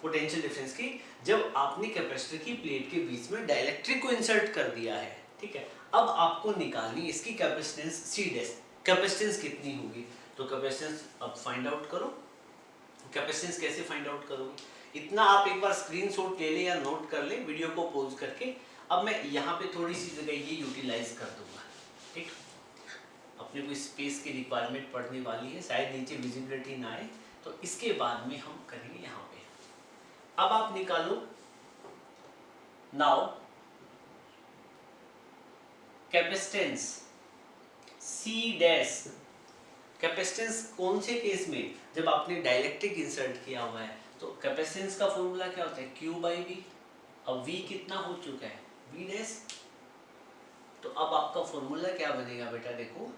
पोटेंशियल डिफरेंस की जब आपने कैपेसिटर की प्लेट के बीच में डाइलेक्ट्रिक को इंसर्ट कर दिया है, ठीक है। अब आपको निकालनी इसकी कैपेसिटेंस C डैश, कैपेसिटेंस कितनी होगी, तो कैपेसिटेंस अब फाइंड आउट करो, कैपेसिटेंस कैसे फाइंड आउट करोगे, इतना आप एक बार स्क्रीनशॉट ले ले या नोट कर ले वीडियो को पॉज करके। अब मैं यहाँ पे थोड़ी सी जगह ये यूटिलाइज कर दूंगा, ठीक, अपने को स्पेस की रिक्वायरमेंट पड़ने वाली है, शायद नीचे विजिबिलिटी ना आए, तो इसके बाद में हम करेंगे यहाँ पे। अब आप निकालो now capacitance C dash, capacitance कौन से केस में, जब आपने डाइलेक्ट्रिक इंसर्ट किया हुआ है, तो कैपेसिटेंस का फॉर्मूला क्या होता है, Q बाई V। अब V कितना हो चुका है, V डैश, तो अब आपका फॉर्मूला क्या बनेगा बेटा, देखो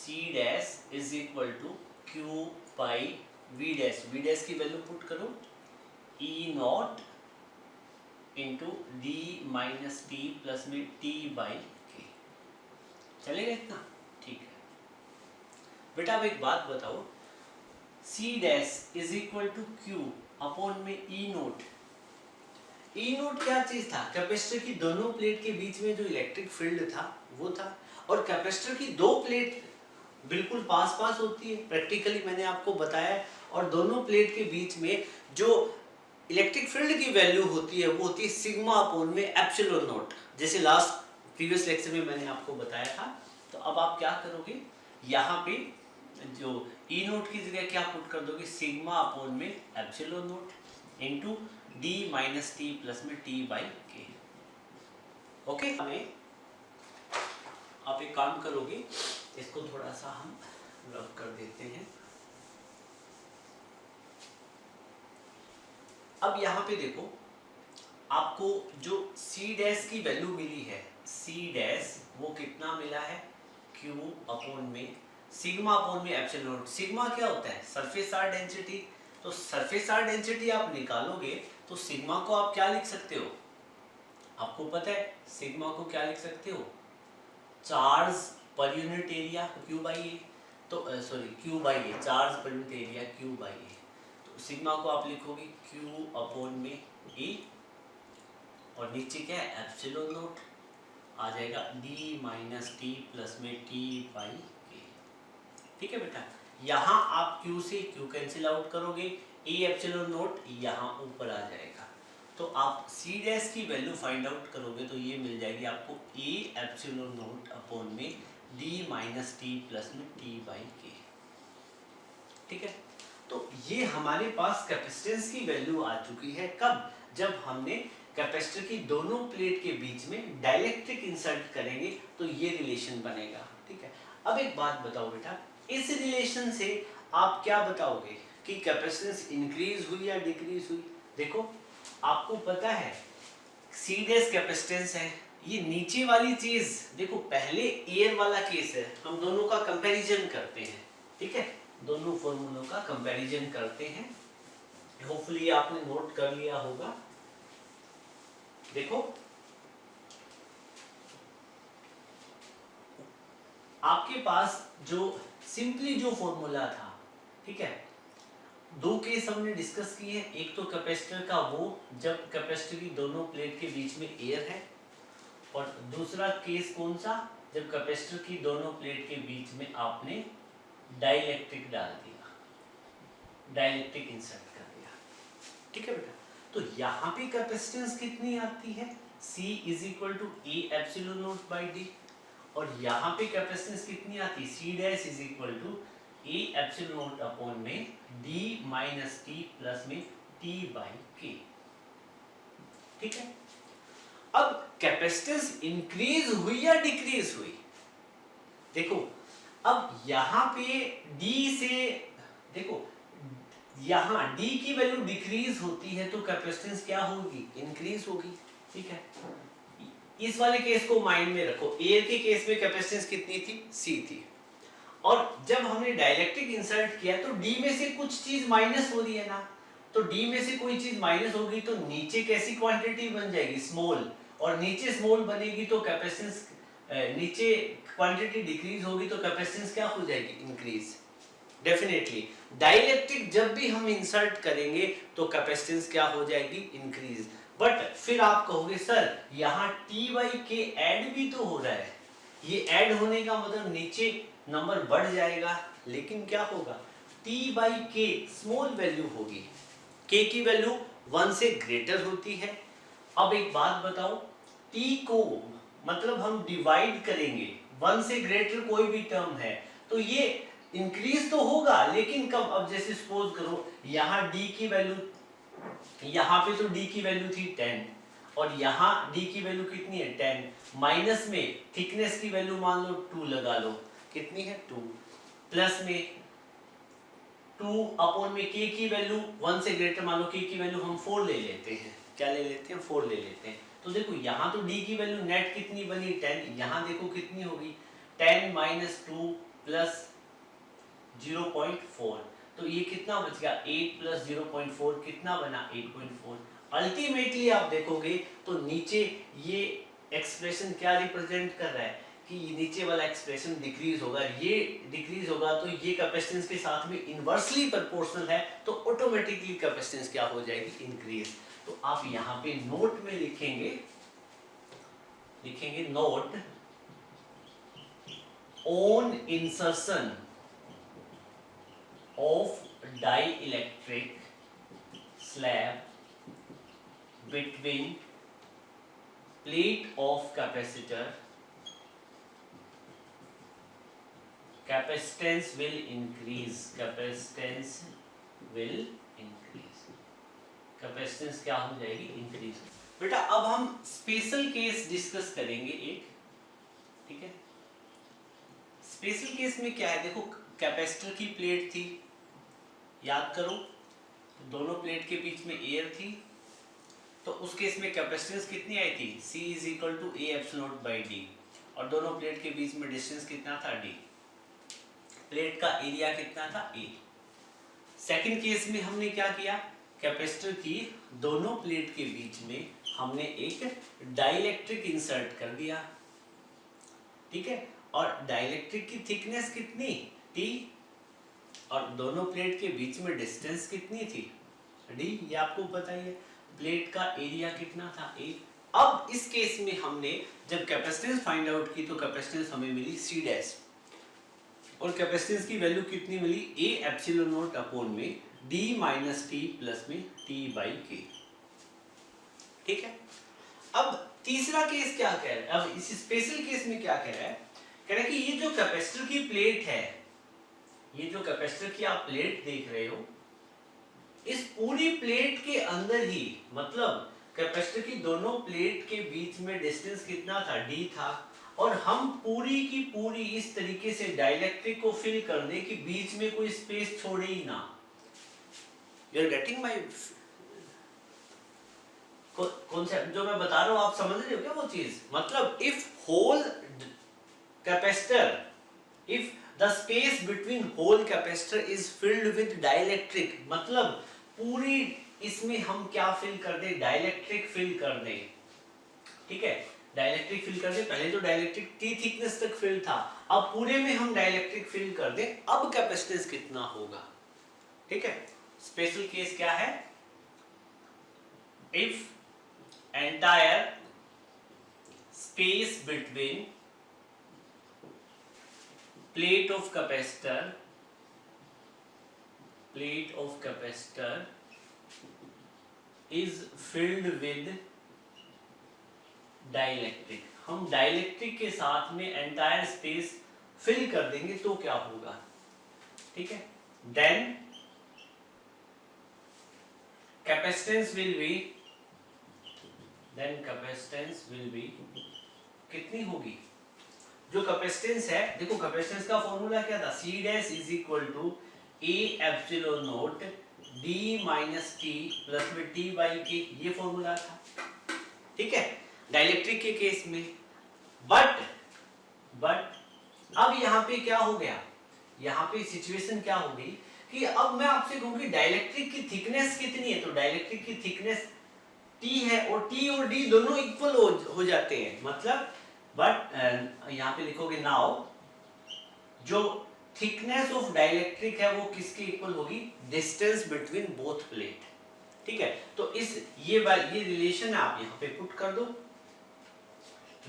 C dash is equal to Q by V dash, V dash की वैल्यू पुट करो E naught into d minus T plus में टी बाई के। चलेगा इतना? ठीक है बेटा। अब एक बात बताओ, C dash is equal to Q upon में ई नोट। ई नोट क्या चीज था? कैपेसिटर की दोनों प्लेट के बीच में जो इलेक्ट्रिक फील्ड था वो था। और कैपेसिटर की दो प्लेट बिल्कुल पास पास होती है, प्रैक्टिकली मैंने आपको बताया। और दोनों प्लेट के बीच में जो इलेक्ट्रिक फील्ड की वैल्यू होती है वो होती है सिग्मा अपॉन में एप्सिलॉन नॉट, जैसे लास्ट प्रीवियस लेक्चर में मैंने आपको बताया था। तो अब आप क्या करोगे, यहाँ पे जो ई नोट की जगह क्या पुट कर दोगे, सिग्मा अपॉन में epsilon not into D minus T plus में टी बाई के। ओके, हमें आप एक काम करोगे, इसको थोड़ा सा हम रब कर देते हैं। अब यहाँ पे देखो, आपको जो सी डैश की वैल्यू मिली है, सी डैश वो कितना मिला है, क्यू अपॉन में सिग्मा अपॉन में एप्सिलॉन नॉट। सिग्मा क्या होता है? Surface charge density. तो सरफेस चार्ज डेंसिटी आप निकालोगे तो सिग्मा को आप क्या लिख सकते हो? आपको पता है सिग्मा को क्या लिख सकते हो? Charge per unit area Q by A. तो sorry Q by A, charge per unit area Q by A. तो सिग्मा को आप लिखोगे क्यू अपॉन में ए और नीचे क्या है, एप्सिलॉन नॉट आ जाएगा डी माइनस टी प्लस में टी बाई के। ठीक है बेटा, यहाँ आप Q से Q कैंसिल आउट करोगे, ए एप्सिलॉन नॉट यहाँ ऊपर आ जाएगा। तो आप सी डैश की वैल्यू फाइंड आउट करोगे तो ये मिल जाएगी आपको ए एप्सिलॉन नॉट अपॉन में डी माइनस टी प्लस में टी बाई के। ठीक है, तो ये हमारे पास कैपेसिटेंस की वैल्यू आ चुकी है। कब? जब हमने कैपेसिटर की दोनों प्लेट के बीच में डाइलेक्ट्रिक इंसर्ट करेंगे तो ये रिलेशन बनेगा। ठीक है, अब एक बात बताओ बेटा, इस रिलेशन से आप क्या बताओगे कि कैपेसिटेंस इंक्रीज हुई या डिक्रीज हुई? देखो आपको पता है सी डैश कैपेसिटेंस है, ये नीचे वाली चीज देखो, पहले एयर वाला केस है, हम दोनों का कंपैरिजन करते हैं। ठीक है, दोनों फॉर्मूलों का कंपैरिजन करते हैं। होपफुली आपने नोट कर लिया होगा। देखो आपके पास जो सिंपली जो फॉर्मूला था, ठीक है, दो केस हमने डिस्कस किए हैं। एक तो कैपेसिटर का वो जब कैपेसिटर की दोनों प्लेट के बीच में एयर है, और दूसरा केस कौन सा, जब कैपेसिटर की दोनों प्लेट के बीच में आपने डाइलेक्ट्रिक डाल दिया, डाइलेक्ट्रिक इंसर्ट कर दिया। ठीक है बेटा, तो यहाँ पे कैपेसिटेंस कितनी आती है, C is equal to A epsilon naught by D, और यहाँ पे कैपेसिटेंस कितनी आती है, C dash is equal to A epsilon naught upon में डी माइनस टी प्लस में टी बाई के। ठीक है, अब कैपेसिटेंस इंक्रीज हुई या डिक्रीज हुई? देखो अब यहाँ पे D से देखो, यहाँ D की वैल्यू डिक्रीज होती है तो कैपेसिटेंस क्या होगी, इंक्रीज होगी। ठीक है, इस वाले केस को माइंड में रखो। एयर के केस में कैपेसिटेंस कितनी थी, C थी, और जब हमने डाइलेक्ट्रिक इंसर्ट किया तो D में से कुछ चीज माइनस हो रही है ना, तो D में से कोई चीज माइनस होगी तो नीचे कैसी क्वांटिटी बन जाएगी, स्मॉल, और नीचे स्मॉल बनेगी तो कैपेसिटेंस, नीचे क्वांटिटी डिक्रीज होगी तो कैपेसिटेंस क्या हो जाएगी, इंक्रीज। डेफिनेटली डाइलेक्ट्रिक जब भी हम इंसर्ट करेंगे तो कैपेसिटेंस क्या हो जाएगी, इंक्रीज। बट फिर आप कहोगे सर यहाँ T बाई के ऐड भी तो हो रहा है, ये ऐड होने का मतलब नीचे नंबर बढ़ जाएगा, लेकिन क्या होगा, T बाई के स्मॉल वैल्यू होगी, K की वैल्यू 1 से ग्रेटर होती है। अब एक बात बताओ, T को मतलब हम डिवाइड करेंगे, 1 से ग्रेटर कोई भी टर्म है तो ये इंक्रीज तो होगा, लेकिन कब, अब जैसे सपोज करो यहाँ D की वैल्यू, यहाँ पे तो D की वैल्यू थी 10 और यहाँ D की वैल्यू कितनी है 10, माइनस में थिकनेस की वैल्यू मान लो 2 लगा लो, कितनी है 2, प्लस में 2 अपॉन में K की वैल्यू 1 से ग्रेटर मान लो, K की वैल्यू हम 4 ले लेते हैं, क्या ले लेते हैं, 4 ले लेते हैं। तो देखो यहाँ तो D की वैल्यू नेट कितनी बनी 10, यहाँ देखो कितनी होगी 10 माइनस 2 प्लस 0.4, तो ये कितना बच गया 8 प्लस 0.4 कितना बना 8.4। अल्टीमेटली आप देखोगे तो नीचे ये एक्सप्रेशन क्या रिप्रेजेंट कर रहा है कि नीचे वाला एक्सप्रेशन डिक्रीज होगा, ये डिक्रीज होगा तो ये कैपेसिटेंस के साथ में इनवर्सली प्रोपोर्शनल है, तो ऑटोमेटिकली कैपेसिटेंस क्या हो जाएगी इंक्रीज। तो आप यहाँ पे नोट में लिखेंगे note on insertion of dielectric slab between plate of capacitor, capacitance will increase, capacitance will increase, capacitance क्या हो जाएगी इंक्रीज। बेटा अब हम स्पेशल केस डिस्कस करेंगे एक, ठीक है। स्पेशल केस में क्या है, देखो कैपेसिटर की प्लेट थी, याद करो दोनों प्लेट के बीच में एयर थी, तो उस केस में कैपेसिटेंस कितनी आई थी C is equal to A epsilon by D, और दोनों प्लेट के बीच में डिस्टेंस कितना था D, प्लेट का एरिया कितना था A। सेकंड केस में हमने क्या किया, कैपेसिटर की दोनों प्लेट के बीच में हमने एक डाइइलेक्ट्रिक इंसर्ट कर दिया, ठीक है, और डाइइलेक्ट्रिक की थिकनेस कितनी T, और दोनों प्लेट के बीच में डिस्टेंस कितनी थी D, ये आपको पता ही है। प्लेट का एरिया कितना था A। अब इस केस में हमने जब कैपेसिटेंस फाइंड आउट की तो कैपेसिटेंस हमें मिली C डैश, और कैपेसिटेंस की वैल्यू कितनी मिली A एप्सिलॉन नॉट अपॉन में D माइनस T प्लस में T बाई K, ठीक है। अब तीसरा केस क्या कह रहा है, अब इस स्पेशल केस में क्या कह रहा है, कह रहा है कि ये जो कैपेसिटर की प्लेट है, ये जो कैपेसिटर की आप प्लेट देख रहे हो, इस पूरी प्लेट के अंदर ही, मतलब कैपेसिटर की दोनों प्लेट के बीच में डिस्टेंस कितना था D था, और हम पूरी की पूरी इस तरीके से डाइइलेक्ट्रिक को फिल कर दें कि बीच में कोई स्पेस छोड़े ही ना। You are getting my concept, जो मैं बता रहा हूं आप समझ रहे हो क्या वो चीज, मतलब if whole capacitor, if the space between whole capacitor is filled with dielectric, मतलब पूरी इसमें हम क्या फिल कर दें, डाइइलेक्ट्रिक फिल कर दें, ठीक है, डाइइलेक्ट्रिक फिल कर दें। पहले तो डाइइलेक्ट्रिक T थिकनेस तक फिल था, अब पूरे में हम डाइइलेक्ट्रिक फिल कर दें, अब कैपेसिटेंस कितना होगा, ठीक है। स्पेशल केस क्या है, if entire space between plate of capacitor is filled with dielectric, हम डाइइलेक्ट्रिक के साथ में एंटायर स्पेस फिल कर देंगे तो क्या होगा, ठीक है। देन कैपेसिटेंस विल बी कितनी होगी, जो कैपेसिटेंस है, देखो कैपेसिटेंस का फॉर्मूला क्या था, C dash is equal to A epsilon naught D minus T plus में T बाई K, ये फॉर्मूला था, ठीक है, डाइइलेक्ट्रिक के केस में। बट अब यहाँ पे क्या हो गया, यहाँ पे सिचुएशन क्या हो गई कि अब मैं आपसे कहूँ कि डाइइलेक्ट्रिक की थिकनेस कितनी है, तो डाइइलेक्ट्रिक की थिकनेस T है, और T और D दोनों इक्वल हो जाते हैं, मतलब बट यहाँ पे लिखोगे नाउ जो थिकनेस ऑफ डाइइलेक्ट्रिक है वो किसके इक्वल होगी, डिस्टेंस बिटवीन बोथ प्लेट, ठीक है। तो इस ये रिलेशन आप यहाँ पे पुट कर दो,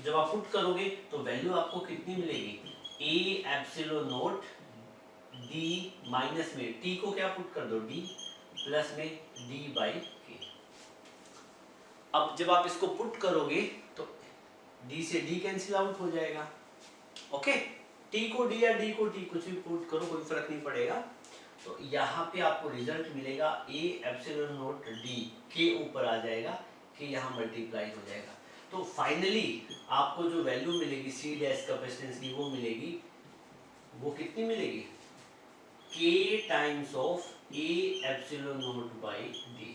जब आप पुट करोगे तो वैल्यू आपको कितनी मिलेगी, A epsilon naught D minus में T को क्या पुट कर दो D प्लस में D बाई K। अब जब आप इसको पुट करोगे तो D से D कैंसिल आउट हो जाएगा, ओके, T को D या D को T कुछ भी पुट करो कोई फर्क नहीं पड़ेगा। तो यहाँ पे आपको रिजल्ट मिलेगा A epsilon naught D, K ऊपर आ जाएगा, K यहाँ मल्टीप्लाई हो जाएगा। तो फाइनली आपको जो वैल्यू मिलेगी C डैश कैपेसिटेंस की वो मिलेगी, वो कितनी मिलेगी, K times of A epsilon naught by D।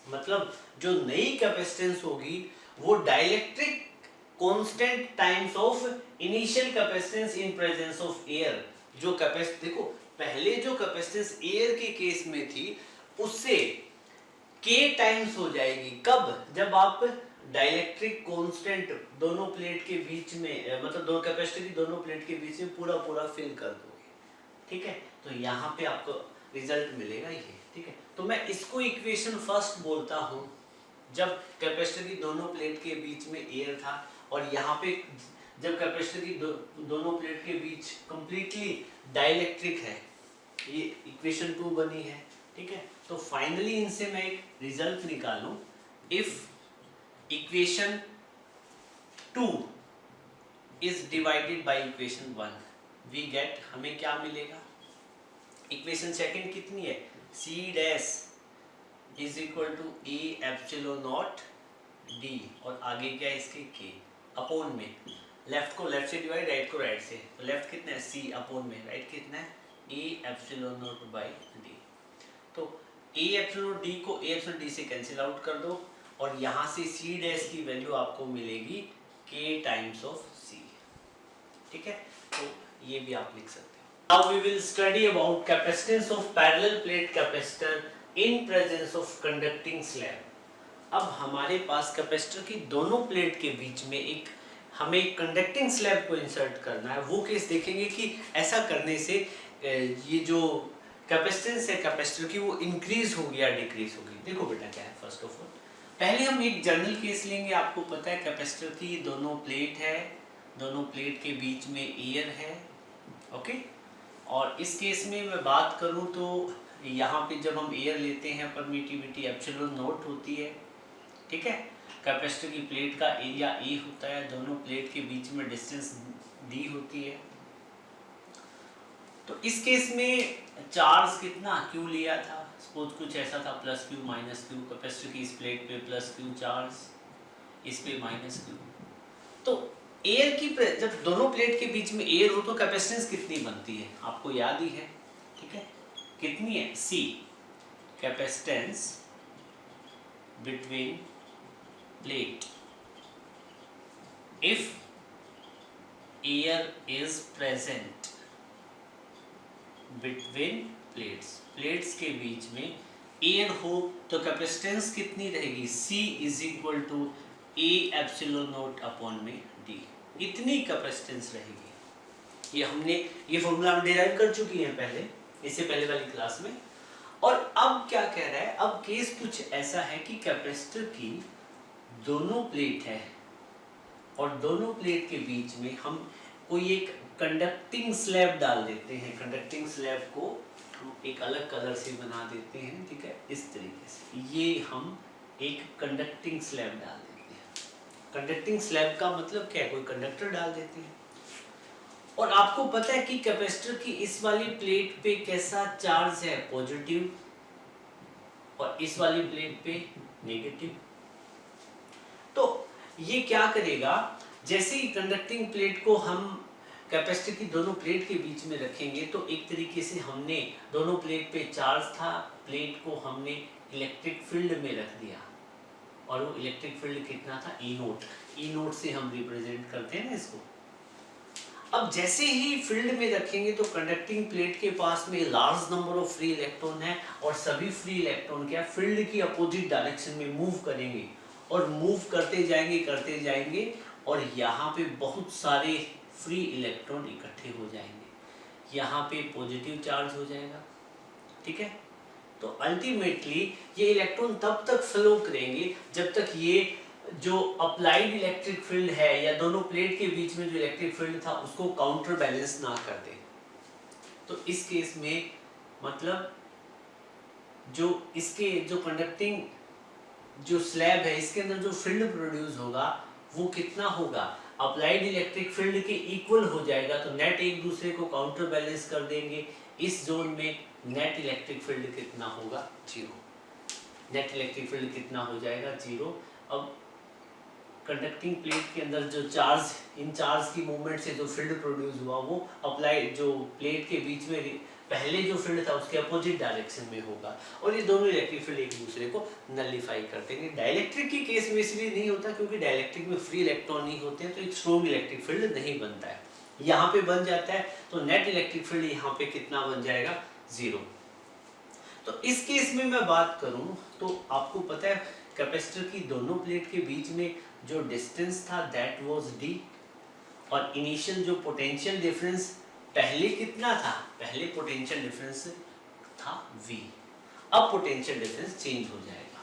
मतलब जो नई कैपेसिटेंस होगी वो dielectric constant times of initial capacitance in presence of air. जो कैपेसिटी देखो, पहले जो कैपेसिटेंस एयर के केस में थी उससे k टाइम्स हो जाएगी। कब? जब आप डाइलेक्ट्रिक कांस्टेंट दोनों प्लेट के बीच में, मतलब दो कैपेसिटर की दोनों प्लेट के बीच में पूरा पूरा फिल कर दोगे, ठीक है। तो यहाँ पे आपको रिजल्ट मिलेगा ये, ठीक है। तो मैं इसको इक्वेशन फर्स्ट बोलता हूँ, जब कैपेसिटर की दोनों प्लेट के बीच में एयर था, और यहाँ पे जब कैपेसिटर की दोनों प्लेट के बीच कंप्लीटली डाइलेक्ट्रिक है, ये इक्वेशन 2 बनी है, ठीक है। तो फाइनली इनसे मैं एक रिजल्ट निकालूं, if equation 2 is divided by equation 1, we get, हमें क्या मिलेगा? इक्वेशन सेकंड कितनी है? C dash is equal to A epsilon naught D, और आगे क्या है इसके k अपॉन में, लेफ्ट को लेफ्ट से डिवाइड, राइट को राइट से, तो लेफ्ट कितना है c अपॉन में, राइट कितना है a epsilon naught by D. तो a एप्सिलॉन डी को a एप्सिलॉन डी से कैंसिल आउट कर दो, और यहाँ से c डैश की वैल्यू आपको मिलेगी k टाइम्स ऑफ c, ठीक है। तो ये भी आप लिख सकते हो। Now we will study about capacitance of parallel plate capacitor in presence of conducting slab. अब हमारे पास कैपेसिटर की दोनों प्लेट के बीच में हमें एक कंडक्टिंग स्लैब को इंसर्ट करना है। वो केस देखेंगे कि ऐसा करने से ये जो कैपेसिटेंस है कैपेसिटर की वो इंक्रीज होगी या डिक्रीज होगी। देखो बेटा क्या है, फर्स्ट ऑफ ऑल पहले हम एक जनरल केस लेंगे। आपको पता है कैपेसिटर की दोनों प्लेट है, दोनों प्लेट के बीच में एयर है, ओके। और इस केस में मैं बात करूं तो यहाँ पे जब हम एयर लेते हैं परमिटिविटी एप्सिलॉन नॉट होती है, ठीक है। कैपेसिटर की प्लेट का एरिया ए होता है, दोनों प्लेट के बीच में डिस्टेंस डी होती है। तो इस केस में चार्ज कितना क्यू लिया था, सपोज कुछ ऐसा था plus Q minus Q, capacitor की इस प्लेट पे प्लस क्यू चार्ज, इस पे माइनस क्यू। तो एयर की जब दोनों प्लेट के बीच में एयर हो तो कैपेसिटेंस कितनी बनती है, आपको याद ही है, ठीक है। कितनी है? C capacitance between plate if air is present between plates के बीच में एयर हो तो कैपेसिटेंस कितनी रहेगी? C is equal to A epsilon naught upon में डी, इतनी कैपेसिटेंस रहेगी। ये हमने ये फॉर्मूला हम डिराइव कर चुकी हैं पहले, इससे पहले वाली क्लास में। और अब क्या कह रहा है, अब केस कुछ ऐसा है कि कैपेसिटर की दोनों प्लेट है और दोनों प्लेट के बीच में हम कोई एक कंडक्टिंग स्लैब डाल देते हैं। कंडक्टिंग स्लैब को हम एक अलग कलर से बना देते हैं, ठीक है, इस तरीके से। ये हम एक कंडक्टिंग स्लैब डाल देते हैं। कंडक्टिंग स्लैब का मतलब क्या है? कोई कंडक्टर डाल देते हैं। और आपको पता है कि कैपेसिटर की इस वाली प्लेट पे कैसा चार्ज है? पॉजिटिव, और इस वाली प्लेट पे नेगेटिव। तो ये क्या करेगा, जैसे ही कंडक्टिंग प्लेट को हम कैपेसिटर की दोनों प्लेट के बीच में रखेंगे तो एक तरीके से हमने दोनों प्लेट पे चार्ज था, प्लेट को हमने इलेक्ट्रिक फील्ड में रख दिया, और वो इलेक्ट्रिक फील्ड कितना था? ई नोट। ई नोट से हम रिप्रेजेंट करते हैं ना इसको। अब जैसे ही फील्ड में रखेंगे तो कंडक्टिंग प्लेट के पास में large number of free electron है, और सभी फ्री इलेक्ट्रॉन क्या फील्ड की अपोजिट डायरेक्शन में मूव करेंगे, और मूव करते जाएंगे, और यहाँ पे बहुत सारे फ्री इलेक्ट्रॉन इकट्ठे हो जाएंगे। यहाँ पे पॉजिटिव चार्ज हो जाएगा, ठीक है। तो अल्टीमेटली ये इलेक्ट्रॉन तब तक फ्लो करेंगे जब तक ये जो अप्लाइड इलेक्ट्रिक फील्ड है या दोनों प्लेट के बीच में जो इलेक्ट्रिक फील्ड था उसको काउंटर बैलेंस ना कर दे। तो इस केस में मतलब जो इसके जो कंडक्टिंग जो स्लैब है इसके अंदर जो फील्ड प्रोड्यूस होगा वो कितना होगा? अप्लाइड इलेक्ट्रिक फील्ड के इक्वल हो जाएगा। तो नेट एक दूसरे को काउंटर बैलेंस कर देंगे। इस जोन में नेट इलेक्ट्रिक फील्ड कितना होगा? 0। नेट इलेक्ट्रिक फील्ड कितना हो जाएगा? 0। अब कंडक्टिंग प्लेट के अंदर जो चार्ज, इन चार्ज की मूवमेंट से जो फील्ड प्रोड्यूस हुआ वो अप्लाई जो प्लेट के बीच में पहले जो फील्ड था उसके अपोजिट डायरेक्शन में होगा और ये दोनों इलेक्ट्रिक फील्ड एक दूसरे को नलिफाई कर देंगे। डाइलेक्ट्रिक के केस में इसलिए नहीं होता क्योंकि डाइलेक्ट्रिक में फ्री इलेक्ट्रॉन नहीं होते हैं तो एक स्ट्रॉन्ग इलेक्ट्रिक फील्ड नहीं बनता है। यहाँ पे बन जाता है तो नेट इलेक्ट्रिक फील्ड यहाँ पे कितना बन जाएगा, 0। तो इस केस में मैं बात करूं तो आपको पता है कैपेसिटर की दोनों प्लेट के बीच में जो डिस्टेंस था दैट वाज d और इनिशियल जो पोटेंशियल डिफरेंस पहले कितना था, पहले पोटेंशियल डिफरेंस था v। अब पोटेंशियल डिफरेंस चेंज हो जाएगा,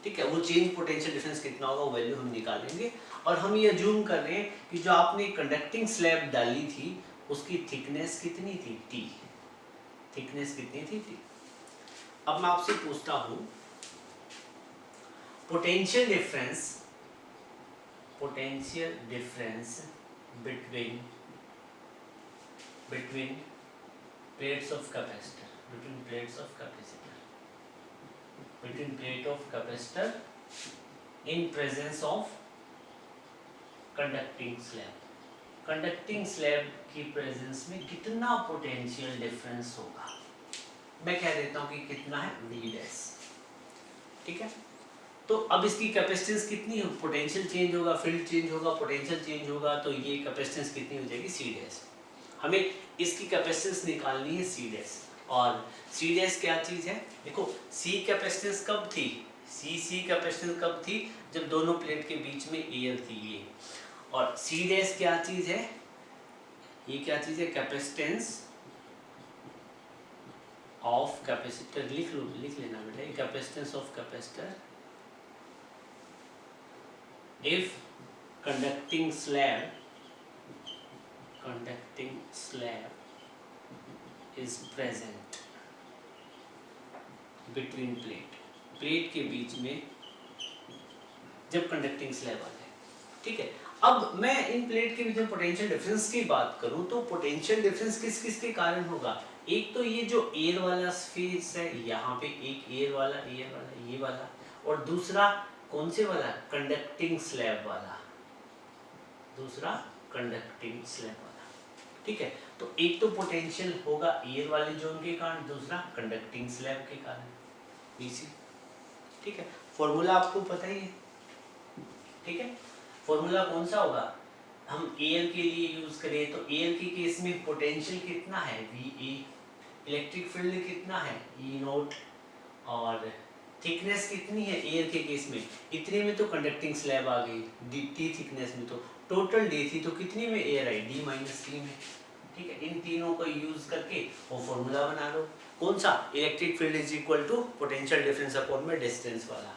ठीक है। वो चेंज पोटेंशियल डिफरेंस कितना होगा वो वैल्यू हम निकालेंगे और हम ये अज्यूम कर रहे हैं कि जो आपने कंडक्टिंग स्लैब डाली थी उसकी थिकनेस कितनी थी, t। थिकनेस कितनी थी, t। अब मैं आपसे पूछता हूं potential difference between plates of capacitor, between plate of capacitor in presence of conducting slab की प्रेजेंस में कितना पोटेंशियल डिफरेंस होगा। मैं कह देता हूं कि कितना है, v डैश, ठीक है। तो अब इसकी कैपेसिटेंस कितनी हो, पोटेंशियल चेंज होगा, फील्ड चेंज होगा, पोटेंशियल चेंज होगा, तो ये कैपेसिटेंस कितनी हो जाएगी, c डैश। हमें इसकी कैपेसिटेंस निकालनी है c डैश और c डैश क्या चीज है, देखो c कैपेसिटेंस कब थी, c कैपेसिटेंस कब थी, जब दोनों प्लेट के बीच में एयर थी ये। और c डैश क्या चीज है, ये क्या चीज है, कैपेसिटेंस ऑफ कैपेसिटर, लिख लेना बेटा, capacitance of capacitor if conducting slab is present between plate के बीच में जब कंडक्टिंग स्लैब आ जाए, ठीक है। अब मैं इन प्लेट के बीच में पोटेंशियल डिफरेंस की बात करूं तो पोटेंशियल डिफरेंस किस किस के कारण होगा, एक तो ये जो एयर वाला स्पेस है यहाँ पे, एक एयर वाला ये वाला, और दूसरा कौन से वाला, कंडक्टिंग स्लैब वाला, दूसरा कंडक्टिंग स्लैब वाला, ठीक है। तो एक तो पोटेंशियल होगा एयर वाले जोन के कारण, दूसरा कंडक्टिंग स्लैब के कारण, Vc, ठीक है। फॉर्मूला आपको पता ही है, ठीक है। फॉर्मूला कौन सा होगा, हम एयर के लिए यूज करें तो एयर के केस में पोटेंशियल कितना है, Va, इलेक्ट्रिक फील्ड कितना है, E नॉट, और थिकनेस कितनी है एयर के केस में, इतने में तो कंडक्टिंग स्लैब आ गई, डी थिकनेस में तो टोटल डी थी, तो कितनी में एयर आई, D माइनस टी में, ठीक है। इन तीनों को यूज करके वो फॉर्मूला बना लो, कौन सा, electric field is equal to potential difference upon में डिस्टेंस वाला।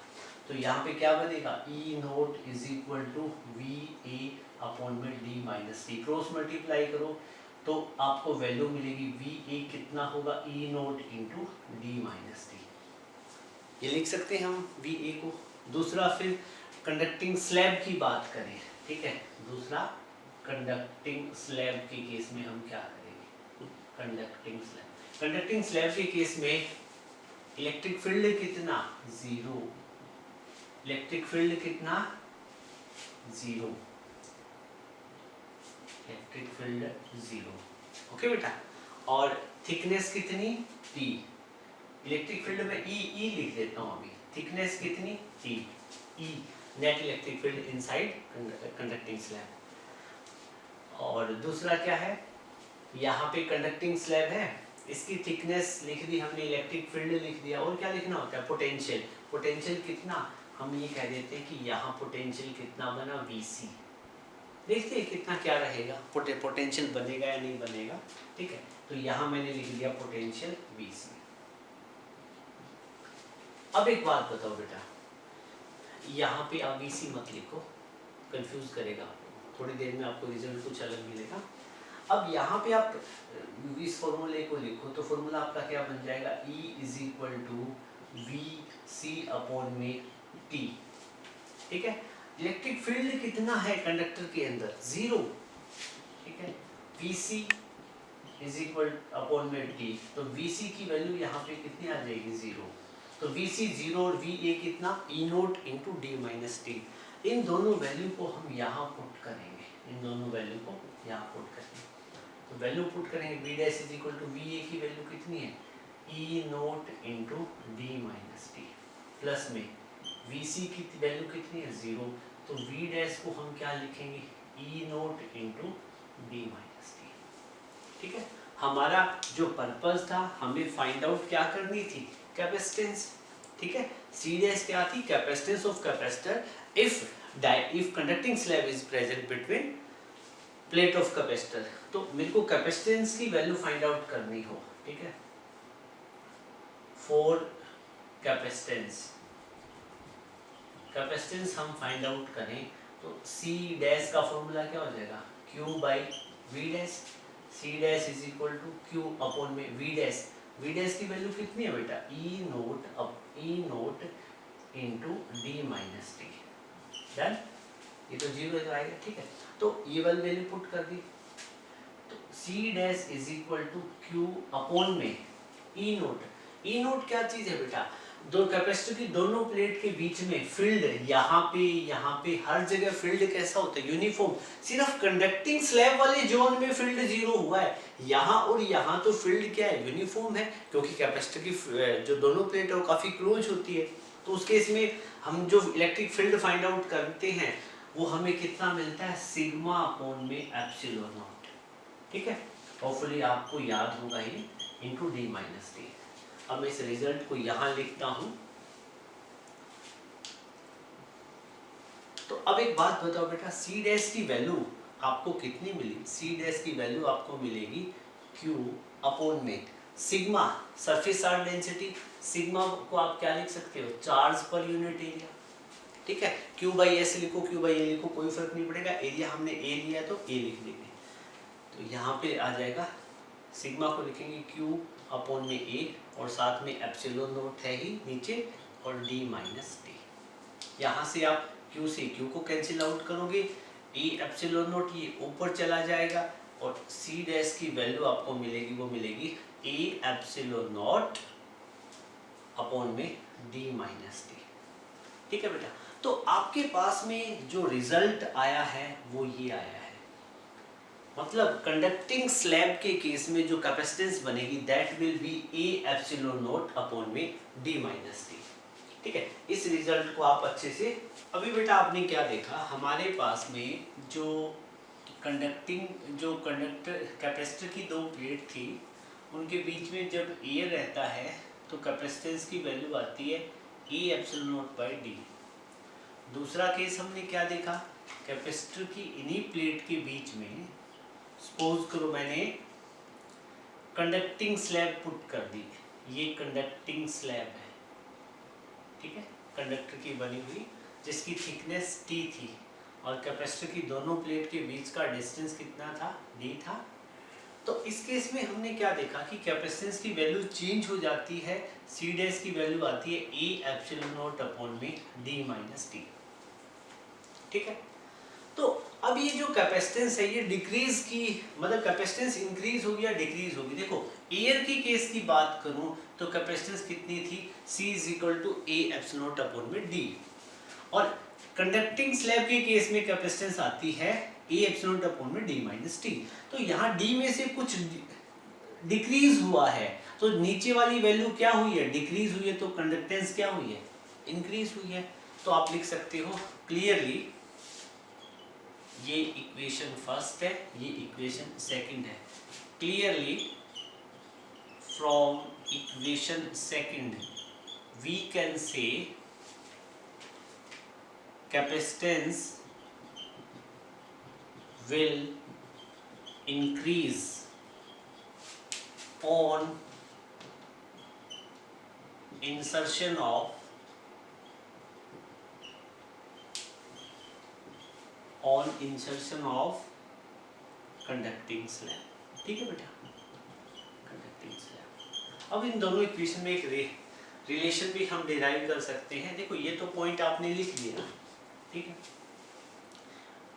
तो यहाँ पे क्या बनेगा, E naught is equal to Va upon में D minus T, cross multiply करो तो आपको वैल्यू मिलेगी Va कितना होगा, E naught into D minus T, ये लिख सकते हैं हम Va को। दूसरा फिर कंडक्टिंग स्लैब की बात करें, ठीक है, दूसरा कंडक्टिंग स्लैब के केस में हम क्या करेंगे, कंडक्टिंग स्लैब के केस में इलेक्ट्रिक फील्ड कितना, 0, इलेक्ट्रिक फील्ड कितना, 0, इलेक्ट्रिक फील्ड 0, ओके बेटा। और थिकनेस कितनी, T, इलेक्ट्रिक फील्ड में E लिख देता हूँ अभी, थिकनेस कितनी, T, E, net electric field inside conducting slab. और दूसरा क्या है, यहाँ पे कंडक्टिंग स्लैब है, इसकी थिकनेस लिख दी हमने, इलेक्ट्रिक फील्ड लिख दिया, और क्या लिखना होता है, पोटेंशियल, पोटेंशियल कितना, हम ये कह देते हैं कि यहाँ पोटेंशियल कितना बना, Vc, देखते हैं कितना क्या रहेगा, पोटेंशियल बनेगा या नहीं बनेगा, ठीक है। तो यहाँ मैंने लिख दिया पोटेंशियल Vc। अब एक बात बताओ बेटा, यहाँ पे आप Vc मत लिखो, कंफ्यूज करेगा आपको, थोड़ी देर में आपको रिजल्ट कुछ अलग मिलेगा। अब यहाँ पे आप इस फॉर्मूले को लिखो तो फॉर्मूला आपका क्या बन जाएगा, E is equal to Vc upon में T, ठीक है। इलेक्ट्रिक फील्ड कितना है कंडक्टर के अंदर, 0, ठीक है। Vc इज इक्वल अपॉन में T, तो Vc की वैल्यू यहाँ पे कितनी आ जाएगी, 0, तो Vc 0 और Va कितना, E naught into D minus t. इन दोनों वैल्यू को हम यहाँ पुट करेंगे, इन दोनों वैल्यू को यहाँ पुट करेंगे। तो वैल्यू पुट करेंगे, B dash is equal to V A की वैल्यू कितनी है, E naught into d minus T, plus में वी सी की वैल्यू कितनी है 0, तो वी डैश को हम क्या लिखेंगे, E naught into d minus t. ठीक है, हमारा जो पर्पस था हमें फाइंड आउट क्या करनी थी, कैपेसिटेंस। ठीक है, सी डैश क्या थी, capacitance of capacitor if conducting slab is present between plate of capacitor. तो मेरे को कैपेसिटेंस की वैल्यू फाइंड आउट करनी हो। ठीक है, फॉर कैपेसिटेंस हम फाइंड आउट करें तो सी डैश का फॉर्मूला क्या हो जाएगा, Q by V dash, C dash is equal to Q upon में वी डैश की वैल्यू कितनी है बेटा, E naught into d minus t. Done, ये तो 0 तो आएगा। ठीक है, तो ये वाली वैल्यू पुट कर दी, तो C dash is equal to Q upon में ई नोट क्या चीज है बेटा, दो कैपेसिटर की दोनों प्लेट के बीच में फील्ड, यहाँ पे हर जगह फील्ड कैसा होता है, यूनिफॉर्म। सिर्फ कंडक्टिंग स्लैब वाले जोन में फील्ड 0 हुआ है, यहाँ और यहाँ तो फील्ड क्या है, यूनिफॉर्म है, क्योंकि कैपेसिटर की जो दोनों प्लेट है वो काफी क्लोज होती है। तो उस केस में हम जो इलेक्ट्रिक फील्ड फाइंड आउट करते हैं वो हमें कितना मिलता है, सिग्मा अपॉन में एप्सिलॉन नॉट। ठीक है, होपफुली आपको याद होगा ये, इंटू डी माइनस टी। अब मैं इस रिजल्ट को यहां लिखता हूं। तो अब एक बात बताओ बेटा, सी डैश की वैल्यू आपको कितनी मिली, सी डैश की वैल्यू आपको मिलेगी Q अपॉन में sigma surface charge density. Sigma को आप क्या लिख सकते हो, चार्ज पर यूनिट एरिया। ठीक है, Q बाई एस लिखो, Q बाई ए लिखो, कोई फर्क नहीं पड़ेगा, एरिया हमने ए लिया तो ए लिख देंगे। तो यहाँ पे आ जाएगा, सिग्मा को लिखेंगे Q अपॉन में ए और साथ में एप्सिलॉन नोट है ही नीचे और डी माइनस टी। यहाँ से आप Q से Q को कैंसिल आउट करोगे, ए एप्सिलॉन नोट ये ऊपर चला जाएगा और सी डैश की वैल्यू आपको मिलेगी, वो मिलेगी ए एप्सिलॉन नोट अपॉन में डी माइनस टी। ठीक है बेटा, तो आपके पास में जो रिजल्ट आया है वो ये आया है, मतलब कंडक्टिंग स्लैब के केस में जो कैपेसिटेंस बनेगी that will be A epsilon note upon में डी माइनस टी। ठीक है, इस रिजल्ट को आप अच्छे से, अभी बेटा आपने क्या देखा, हमारे पास में जो कंडक्टर कैपेसिटर की दो प्लेट थी उनके बीच में जब एयर रहता है तो कैपेसिटेंस की वैल्यू आती है A epsilon note by D. दूसरा केस हमने क्या देखा, कैपेसिटर की इन्हीं प्लेट के बीच में सपोज करो मैंने कंडक्टिंग स्लैब पुट कर दी, ये कंडक्टिंग स्लैब है। ठीक है, कंडक्टर की बनी हुई जिसकी थिकनेस T थी और कैपेसिटर की दोनों प्लेट के बीच का डिस्टेंस कितना था, D था। तो इस केस में हमने क्या देखा कि कैपेसिटेंस की वैल्यू चेंज हो जाती है, सी डैश की वैल्यू आती है ए एप्सिलॉन नॉट अपॉन में डी माइनस टी। ठीक है, तो अब ये जो कैपेसिटेंस है ये डिक्रीज की, मतलब कैपेसिटेंस इंक्रीज होगी या डिक्रीज होगी। देखो एयर की केस की बात करूं तो कैपेसिटेंस कितनी थी, C is equal to A epsilon naught upon में डी, और कंडक्टिंग स्लैब के केस में कैपेसिटेंस आती है ए एप्सिलॉन नॉट अपॉन में डी माइनस टी। तो यहाँ डी में से कुछ डिक्रीज हुआ है तो नीचे वाली वैल्यू क्या हुई है, डिक्रीज हुई है, तो कंडक्टेंस क्या हुई है, इंक्रीज हुई है। तो आप लिख सकते हो क्लियरली, ये इक्वेशन फर्स्ट है, ये इक्वेशन सेकंड है। Clearly from equation second we can say capacitance will increase on insertion of conducting slab। ठीक है बेटा, कंडक्टिंग स्लैब। अब इन दोनों इक्वेशन में एक रिलेशन भी हम डिराइव कर सकते हैं। देखो ये तो पॉइंट आपने लिख लिया, ठीक है,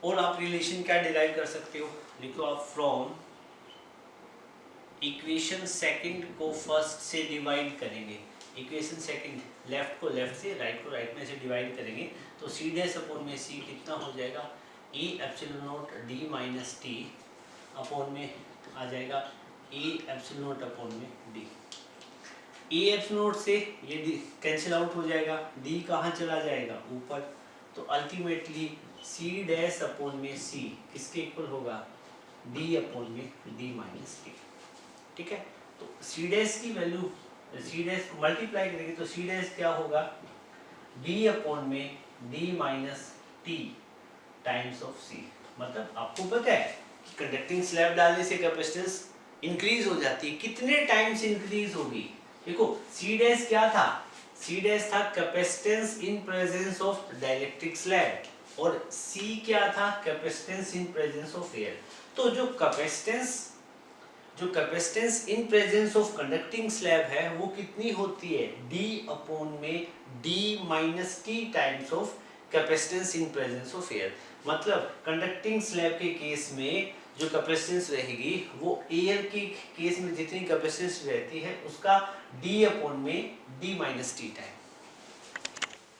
और आप रिलेशन क्या डिराइव कर सकते हो, लिखो आप फ्रॉम इक्वेशन सेकंड को फर्स्ट से डिवाइड करेंगे। इक्वेशन सेकंड, लेफ्ट को लेफ्ट से, राइट को राइट में से डिवाइड करेंगे तो सी डैश अपॉन में सी कितना हो जाएगा, E epsilon naught d minus t upon में आ जाएगा ई एप्सिलॉन नॉट अपॉन में डी। ई एप्सिलॉन नॉट से ये डी कैंसिल आउट हो जाएगा, डी कहाँ चला जाएगा ऊपर, तो अल्टीमेटली सी डैश अपॉन में सी किसके इक्वल होगा, डी अपॉन में डी माइनस टी। ठीक है, तो सी डैश की वैल्यू, सी डैश को मल्टीप्लाई करेंगे तो सी डैश क्या होगा, डी अपॉन में D minus t times of C. मतलब आपको पता है कि कंडक्टिंग स्लैब डालने से कैपेसिटेंस इंक्रीज हो जाती है, कितने टाइम्स इंक्रीज होगी, देखो सी डैश क्या था, सी डैश था capacitance in presence of dielectric slab और सी क्या था, capacitance in presence of air. तो जो capacitance in presence of conducting slab है वो कितनी होती है, D अपॉन में D minus t times of capacitance in presence of air. मतलब कंडक्टिंग स्लैब के केस में जो कैपेसिटेंस रहेगी वो एयर के केस में जितनी कैपेसिटेंस रहती है उसका D अपॉन में D minus T time.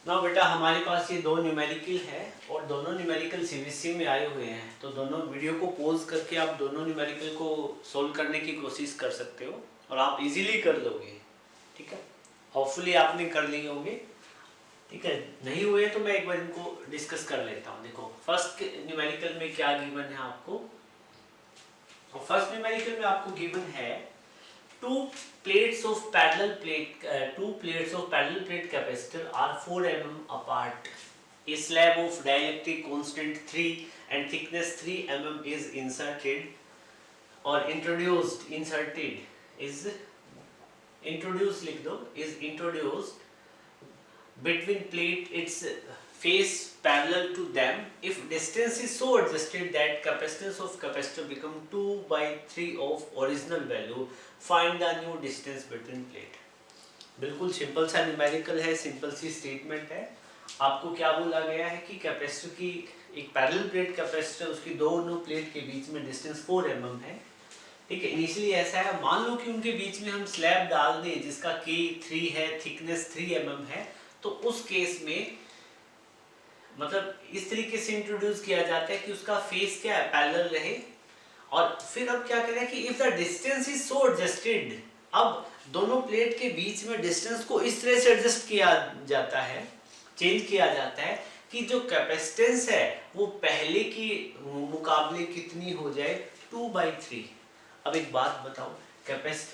Now बेटा हमारे पास ये दो न्यूमेरिकल है और दोनों न्यूमेरिकल सीबीएसई में आए हुए हैं, तो दोनों वीडियो को पॉज करके आप दोनों न्यूमेरिकल को सोल्व करने की कोशिश कर सकते हो और आप इजीली कर लोगे। ठीक है, होपफुली आपने कर लिए होंगे। ठीक है, नहीं हुए तो मैं एक बार इनको डिस्कस कर लेता हूँ। देखो फर्स्ट न्यूमेरिकल में क्या गिवन है आपको, और फर्स्ट न्यूमेरिकल में आपको गिवन है two plates of parallel plate capacitor are 4 mm apart. A slab of dielectric constant 3 and thickness 3 mm is inserted between plate its face parallel to them if distance is so adjusted that capacitance of capacitor become 2/3 of original value. Find the new distance between plate. बिल्कुल simple सा numerical है, simple सी statement है। आपको क्या बोला गया है कि कैपेसिटर की एक पैरेलल प्लेट कैपेसिटर, उसकी दोनों प्लेट के बीच में डिस्टेंस 4 mm है। ठीक है, इनिशियली ऐसा है, मान लो कि उनके बीच में हम स्लैब डाल दें जिसका K 3 है, थिकनेस 3 mm है, तो उस केस में मतलब इस तरीके से इंट्रोड्यूस किया जाता है कि उसका फेस क्या है, पैरेलल रहे। और फिर अब क्या करें कि if the distance is so adjusted, अब दोनों प्लेट के बीच में डिस्टेंस को इस तरह से एडजस्ट किया जाता है, चेंज किया जाता है कि जो कैपेसिटेंस है वो पहले की मुकाबले कितनी हो जाए, 2/3। अब एक बात बताओ,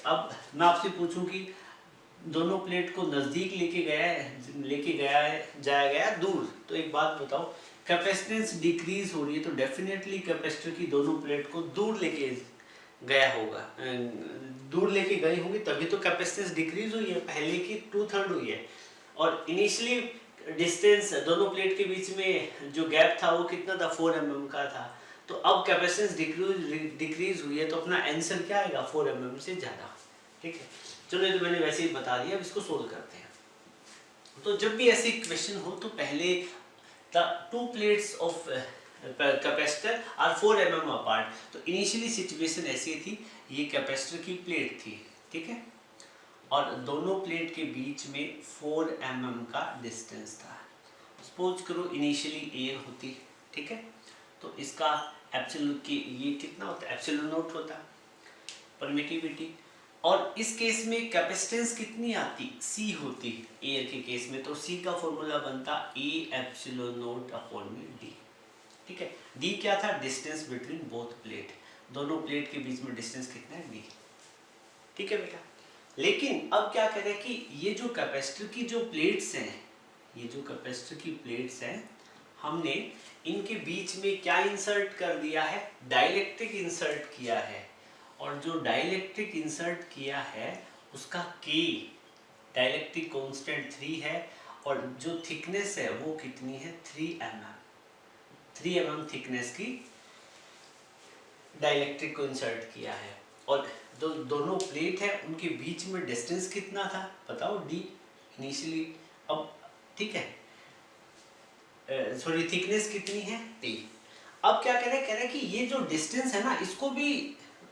अब मैं आपसे पूछूं कि दोनों प्लेट को नजदीक जाया गया दूर, तो एक बात बताओ, कैपेसिटेंस डिक्रीज हो रही है तो डेफिनेटली कैपेसिटर की दोनों प्लेट को दूर लेके गई होंगी, तभी तो कैपेसिटेंस डिक्रीज हुई है, पहले की 2/3 हुई है। और इनिशियली डिस्टेंस दोनों प्लेट के बीच में जो गैप था वो कितना था, 4 mm का था। तो अब कैपेसिटेंस डिक्रीज हुई है तो अपना आंसर क्या आएगा, 4 mm से ज़्यादा। ठीक है, चलो ये तो मैंने वैसे ही बता दिया, अब इसको सोल्व करते हैं। तो जब भी ऐसी क्वेश्चन हो तो पहले the two plates of capacitor are 4 mm apart। तो इनिशियली सिचुएशन ऐसी थी, ये कैपेसिटर की प्लेट थी, ठीक है, और दोनों प्लेट के बीच में 4 mm का डिस्टेंस था। सपोज करो इनिशियली एयर होती, ठीक है, तो इसका एप्सिलॉन की ये कितना होता है, एप्सिलॉन नॉट होता परमिटिविटी, और इस केस में कैपेसिटेंस कितनी आती, C होती एयर के केस में, तो C का फॉर्मूला बनता E एप्सिलॉन नॉट अपॉन में D। ठीक है, D क्या था, डिस्टेंस बिटवीन बोथ प्लेट, दोनों प्लेट के बीच में डिस्टेंस कितना है, D। ठीक है बेटा, लेकिन अब क्या करें कि ये जो कैपेसिटर की जो प्लेट्स हैं, ये जो कैपेसिटर की प्लेट्स हैं, हमने इनके बीच में क्या इंसर्ट कर दिया है, डाइलेक्ट्रिक इंसर्ट किया है, और जो डाइलेक्ट्रिक इंसर्ट किया है उसका K डाइलेक्ट्रिक कांस्टेंट 3 है, और जो थिकनेस है वो कितनी है, 3 mm थिकनेस की डाइलेक्ट्रिक को इंसर्ट किया है। और दोनों प्लेट है उनके बीच में डिस्टेंस कितना था बताओ, D इनिशियली। अब ठीक है, सॉरी थिकनेस कितनी है, 3। अब क्या कह रहे हैं कि ये जो डिस्टेंस है ना, इसको भी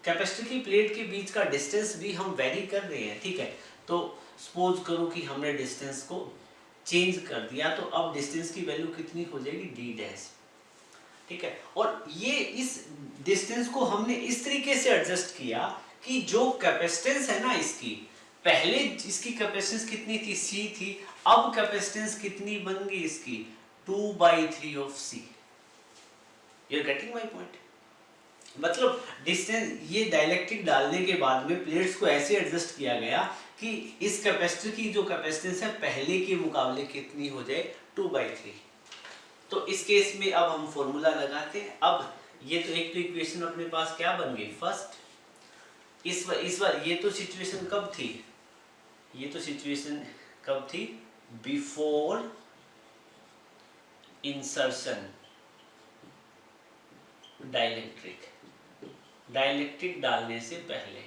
कैपेसिटर की प्लेट के बीच का डिस्टेंस भी हम वेरी कर रहे हैं। ठीक है, तो सपोज करो कि हमने डिस्टेंस को चेंज कर दिया, तो अब डिस्टेंस की वैल्यू कितनी हो जाएगी, डी डैश, ठीक है। और ये इस डिस्टेंस को हमने इस तरीके से एडजस्ट किया कि जो कैपेसिटेंस है ना इसकी, पहले इसकी कैपेसिटेंस कितनी थी, सी थी, अब कैपेसिटेंस कितनी बन गई इसकी, 2/3 of C. You are getting my point. मतलब डिस्टेंस, ये डाइलेक्ट्रिक डालने के बाद में प्लेट्स को ऐसे एडजस्ट किया गया कि इस कैपेसिटर की जो कैपेसिटेंस है पहले के मुकाबले कितनी हो जाए, 2/3। तो इस केस में अब हम फॉर्मूला लगाते हैं। अब ये तो एक तो इक्वेशन अपने पास क्या बन गई, फर्स्ट। इस बार ये तो सिचुएशन कब थी, ये तो सिचुएशन कब थी, बिफोर इंसर्शन डाइलेक्ट्रिक डालने से पहले,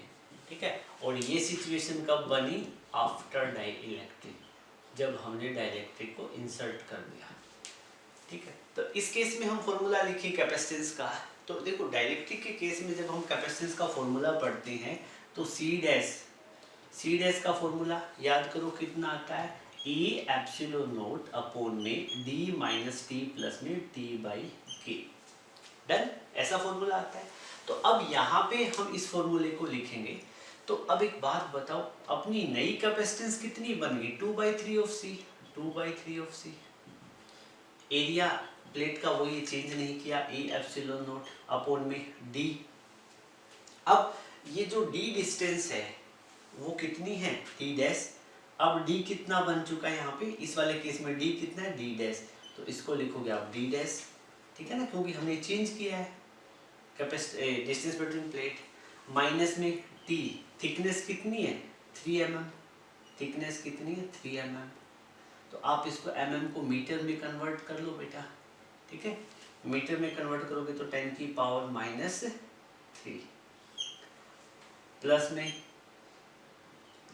ठीक है। और ये सिचुएशन कब बनी, आफ्टर डाइलेक्ट्रिक, जब हमने डाइलेक्ट्रिक को इंसर्ट कर दिया, ठीक है। तो इस केस में हम फॉर्मूला लिखिए कैपेसिटेंस का। तो देखो डाइलेक्ट्रिक के केस में जब हम कैपेसिटेंस का फॉर्मूला पढ़ते हैं तो सी डैश का फॉर्मूला याद करो कितना आता है, ए एप्सिलॉन नॉट अपॉन में डी माइनस टी प्लस में टी बाई के। डन, ऐसा फॉर्मूला आता है। तो अब यहाँ पे हम इस फॉर्मूले को लिखेंगे। तो अब एक बात बताओ, अपनी नई कैपेसिटेंस कितनी बन गई, 2/3 of C, 2/3 of C. Area plate का वो ये चेंज नहीं किया, ए एप्सिलॉन नॉट अपॉन में डी। अब ये जो डी डिस्टेंस है वो कितनी है, डी डैश। अब डी कितना बन चुका है यहाँ पे, इस वाले केस में डी कितना है, डी डैश। तो इसको लिखोगे आप डी डैश, ठीक है ना, क्योंकि हमने चेंज किया है डिस्टेंस बिटवीन प्लेट। माइनस में टी, थिकनेस कितनी है, 3 mm, थिकनेस कितनी है, 3 mm। तो आप इसको mm को मीटर में कन्वर्ट कर लो बेटा, ठीक है। मीटर में कन्वर्ट करोगे तो 10 की पावर -3 प्लस में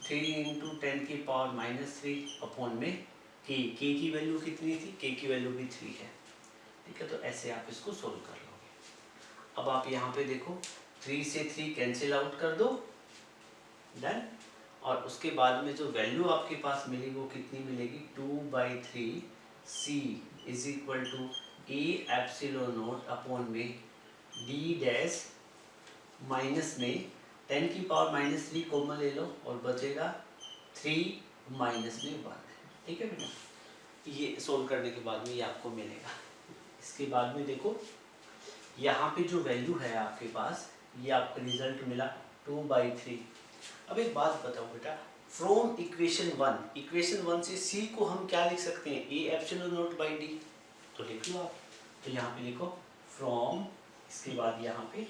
3 इंटू 10 की पावर -3 अपॉन में के की वैल्यू कितनी थी, के की वैल्यू भी 3 है, ठीक है। तो ऐसे आप इसको सोल्व कर लोगे। अब आप यहाँ पे देखो 3 से 3 कैंसिल आउट कर दो, डन। और उसके बाद में जो वैल्यू आपके पास मिलेगी वो कितनी मिलेगी, 2/3 C is equal to A epsilon naught upon में डी डैश माइनस में 10 की पावर -3 कॉमन ले लो और बचेगा 3 माइनस में 1, ठीक है बेटा। ये सोल्व करने के बाद में ये आपको मिलेगा। इसके बाद में देखो यहाँ पे जो वैल्यू है आपके पास, ये आपका रिजल्ट मिला 2/3। अब एक बात बताओ बेटा, फ्रॉम इक्वेशन 1 से सी को हम क्या लिख सकते हैं, ए एप्सिलॉन नॉट बाई डी। तो लिख लो आप, तो यहाँ पे लिखो फ्रॉम, इसके बाद यहाँ पे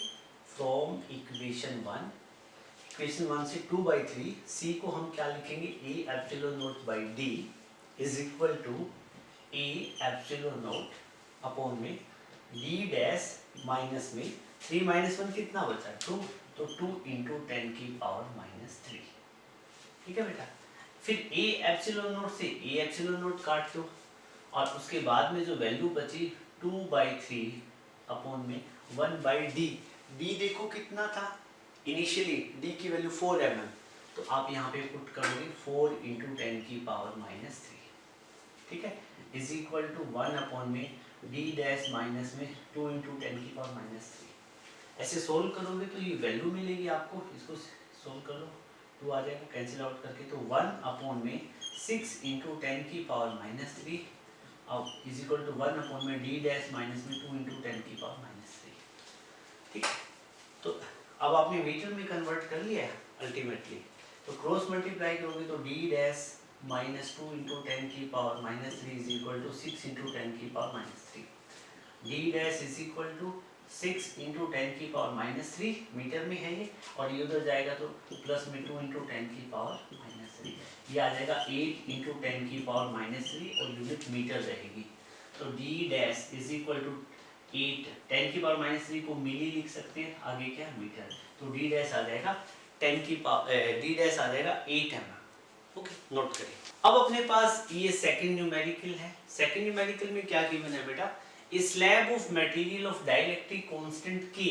फ्रॉम इक्वेशन 1 से 2/3 सी को हम क्या लिखेंगे, A epsilon naught by D is equal to A epsilon naught upon में डी डैश माइनस में 3 - 1 कितना बचा, 2, तो 2 इंटू 10 की पावर -3, ठीक है बेटा। फिर ए एप्सिलॉन नॉट से ए एप्सिलॉन नॉट काट दो और उसके बाद में जो वैल्यू बची 2/3 अपॉन में 1/d। डी देखो कितना था इनिशियली, डी की वैल्यू 4 mm, तो आप यहाँ पे पुट करोगे 4 इंटू 10 की पावर -3, ठीक है, इज इक्वल टू 1 अपॉन में डी डैश माइनस में 2 इंटू 10 की पावर -3। ऐसे सोल्व करोगे तो ये वैल्यू मिलेगी आपको, इसको सोल्व कर लो, 2 आ जाएगा कैंसिल आउट करके, तो 1 अपॉन में 6 इंटू 10 की पावर -3 अब इज इक्वल टू 1 अपॉन में डी डैश माइनस में 2 इंटू 10 की पावर -3, ठीक है। तो अब आपने मीटर में कन्वर्ट कर लिया है अल्टीमेटली, तो क्रॉस मल्टीप्लाई करोगे तो डी डैश -2 इंटू 10 की power -3 is equal to 6 into 10 की power -3, D dash is equal to 6 into 10 की पावर -3 मीटर में है ये, और ये उधर जाएगा तो प्लस में 2 इंटू 10 की पावर -3, ये आ जाएगा 8 इंटू 10 की पावर -3 और यूनिट मीटर रहेगी। तो D dash is equal to 8, 10 की पावर -3 को मिली लिख सकते हैं, आगे क्या मीटर, तो डी डैश आ जाएगा 10 की पावर, डी डैश आ जाएगा 8 mm। ओके, नोट करिए। अब अपने पास ये सेकंड न्यूमेरिकल है। सेकंड न्यूमेरिकल में क्या गिवन है बेटा, a slab of material of dielectric constant K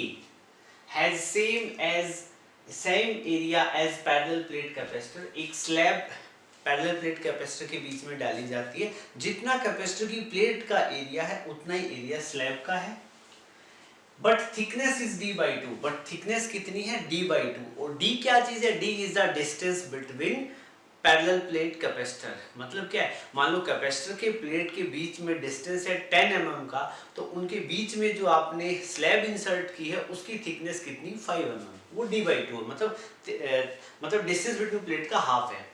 has same as same area as parallel plate capacitor, एक स्लैब पैरेलल प्लेट कैपेसिटर के बीच में डाली जाती है। जितना कैपेसिटर की प्लेट का एरिया है उतना ही एरिया स्लैब का है। But thickness is d/2, but thickness कितनी है d/2, और d क्या चीज है, d is the distance between parallel plate capacitor. मतलब क्या है, मान लो कैपेसिटर के प्लेट के बीच में डिस्टेंस है 10 mm का, तो उनके बीच में जो आपने स्लैब इंसर्ट की है उसकी थिकनेस कितनी 5 mm, वो d/2 है, मतलब डिस्टेंस बिटवीन प्लेट का हाफ है।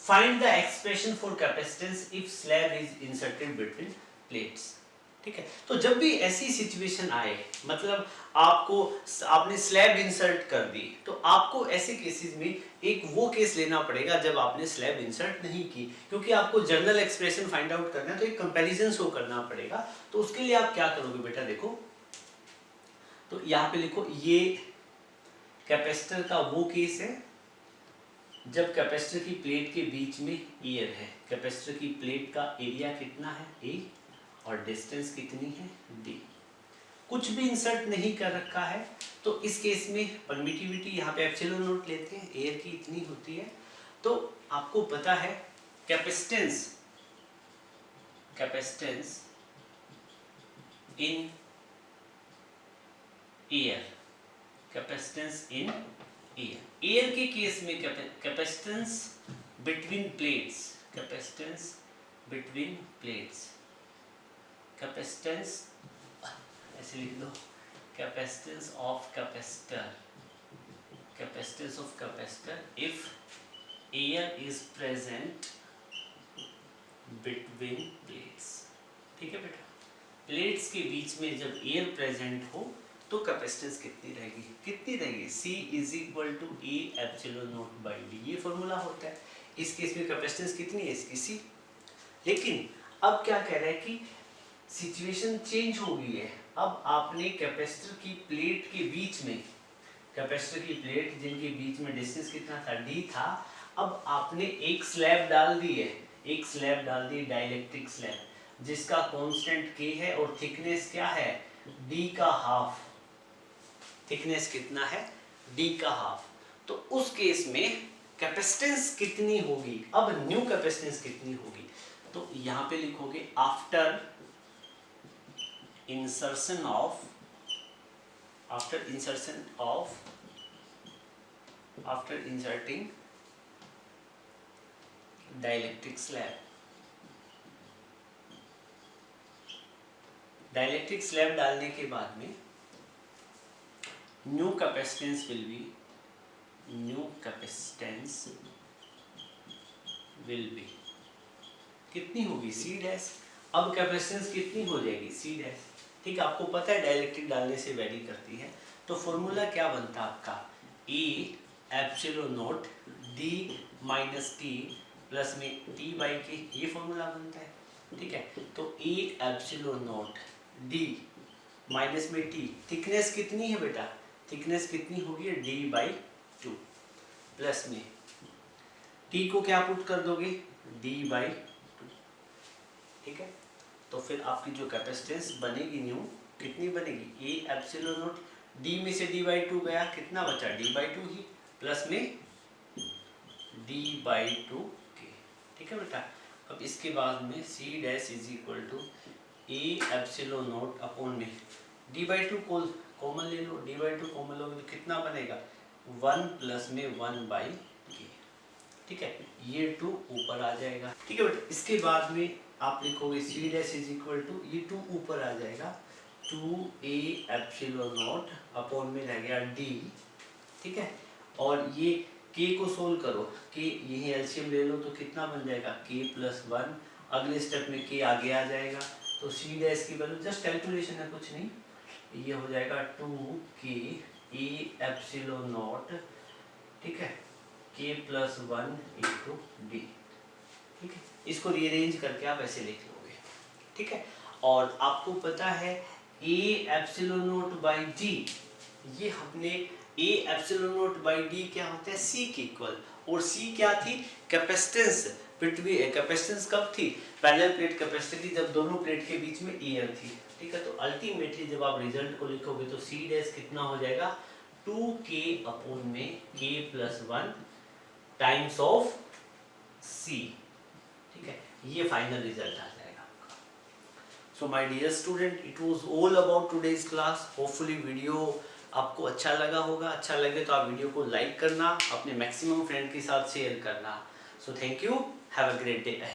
Find the expression for capacitance if slab is inserted between plates. ठीक है, तो जब भी ऐसी सिचुएशन आए, मतलब आपने स्लैब इंसर्ट कर दी, तो आपको ऐसे केसेस में एक वो केस लेना पड़ेगा जब आपने स्लैब इंसर्ट नहीं की, क्योंकि आपको जनरल एक्सप्रेशन फाइंड आउट करना है, तो एक कंपैरिजन शो करना पड़ेगा। तो उसके लिए आप क्या करोगे बेटा, देखो तो यहाँ पे लिखो, ये कैपेसिटर का वो केस है जब कैपेसिटर की प्लेट के बीच में एयर है। कैपेसिटर की प्लेट का एरिया कितना है a, और डिस्टेंस कितनी है d। कुछ भी इंसर्ट नहीं कर रखा है, तो इस केस में परमिटिविटी यहाँ पे एप्सिलॉन नॉट लेते हैं, एयर की इतनी होती है। तो आपको पता है capacitance in air, capacitance in air, air के केस में capacitance between plates, capacitance between plates, capacitance ऐसे लिख दो, capacitance of capacitor, capacitance of capacitor if air is present between plates. ठीक है बेटा, प्लेट्स के बीच में जब एयर प्रेजेंट हो तो कैपेसिटेंस कितनी रहेगी, C is equal to A epsilon naught by D, ये फॉर्मूला होता है। इस केस में कैपेसिटेंस कितनी है इसकी C। लेकिन अब क्या कह रहा है कि सिचुएशन चेंज हो गई है, अब आपने कैपेसिटर की प्लेट के बीच में, कैपेसिटर की प्लेट जिनके बीच में डिस्टेंस कितना था d था, अब आपने एक स्लैब डाल दी है, एक स्लैब डाल दी डाइलेक्ट्रिक स्लैब जिसका कांस्टेंट k है और थिकनेस क्या है d का हाफ। थिकनेस कितना है d का हाफ। तो उस केस में कैपेसिटेंस कितनी होगी, अब न्यू कैपेसिटेंस कितनी होगी, तो यहाँ पे लिखोगे after insertion of after inserting dielectric slab, dielectric slab डालने के बाद में new capacitance will be कितनी होगी C डैश। अब कैपेसिटेंस कितनी हो जाएगी C डैश। ठीक है, आपको पता है डाइलेक्ट्रिक डालने से वेरी करती है, तो फॉर्मूला क्या बनता है आपका, E epsilon naught D minus T plus में T बाई के, ये फॉर्मूला बनता है। ठीक है, तो E epsilon naught D minus में T, थिकनेस कितनी है बेटा, थिकनेस कितनी होगी D/2 प्लस में T को क्या पुट कर दोगे D/2। ठीक है, तो फिर आपकी जो कैपेसिटेंस बनेगी न्यू कितनी बनेगी, ए एप्सिलॉन नॉट डी में से d/2 गया, कितना बचा d/2 ही, प्लस में d/2 के। ठीक है बेटा, अब इसके बाद में C dash is equal to A epsilon naught upon में d/2 कॉमन ले लो, d/2 कॉमन लोगे तो कितना बनेगा 1 प्लस में 1/k। ठीक है, ये 2 ऊपर आ जाएगा। ठीक है बेटा, इसके बाद में आप लिखोगे C dash is equal to, ये 2 ऊपर आ जाएगा 2a एप्सिलॉन नॉट अपॉन में रह गया d। ठीक है, और ये k को सोल्व करो, k यही एलसीएम ले लो तो कितना बन जाएगा k प्लस 1, अगले स्टेप में k आगे आ जाएगा, तो C डैश की वैल्यू जस्ट कैलकुलेशन है कुछ नहीं, ये हो जाएगा 2k a एप्सिलॉन नॉट, ठीक है, k प्लस 1 इंटू d। ठीक है, इसको रीअरेंज करके आप ऐसे लिख लोगे। ठीक है, और आपको पता है a epsilon naught by d, ये हमने a epsilon naught by d क्या होता है C के इक्वल, और C क्या थी कैपेसिटेंस बिटवीन, कैपेसिटेंस कब थी पैरेलल प्लेट कैपेसिटी थी जब दोनों प्लेट के बीच में एयर थी। ठीक है, तो अल्टीमेटली जब आप रिजल्ट को लिखोगे तो C डैश कितना हो जाएगा 2k अपॉन में k plus 1 times of c, ठीक है, ये फाइनल रिजल्ट आ जाएगा। So my dear student, it was all about today's class. Hopefully video आपको अच्छा लगा होगा। अच्छा लगे तो आप वीडियो को लाइक करना, अपने मैक्सिमम फ्रेंड के साथ शेयर करना। So thank you, have a great day.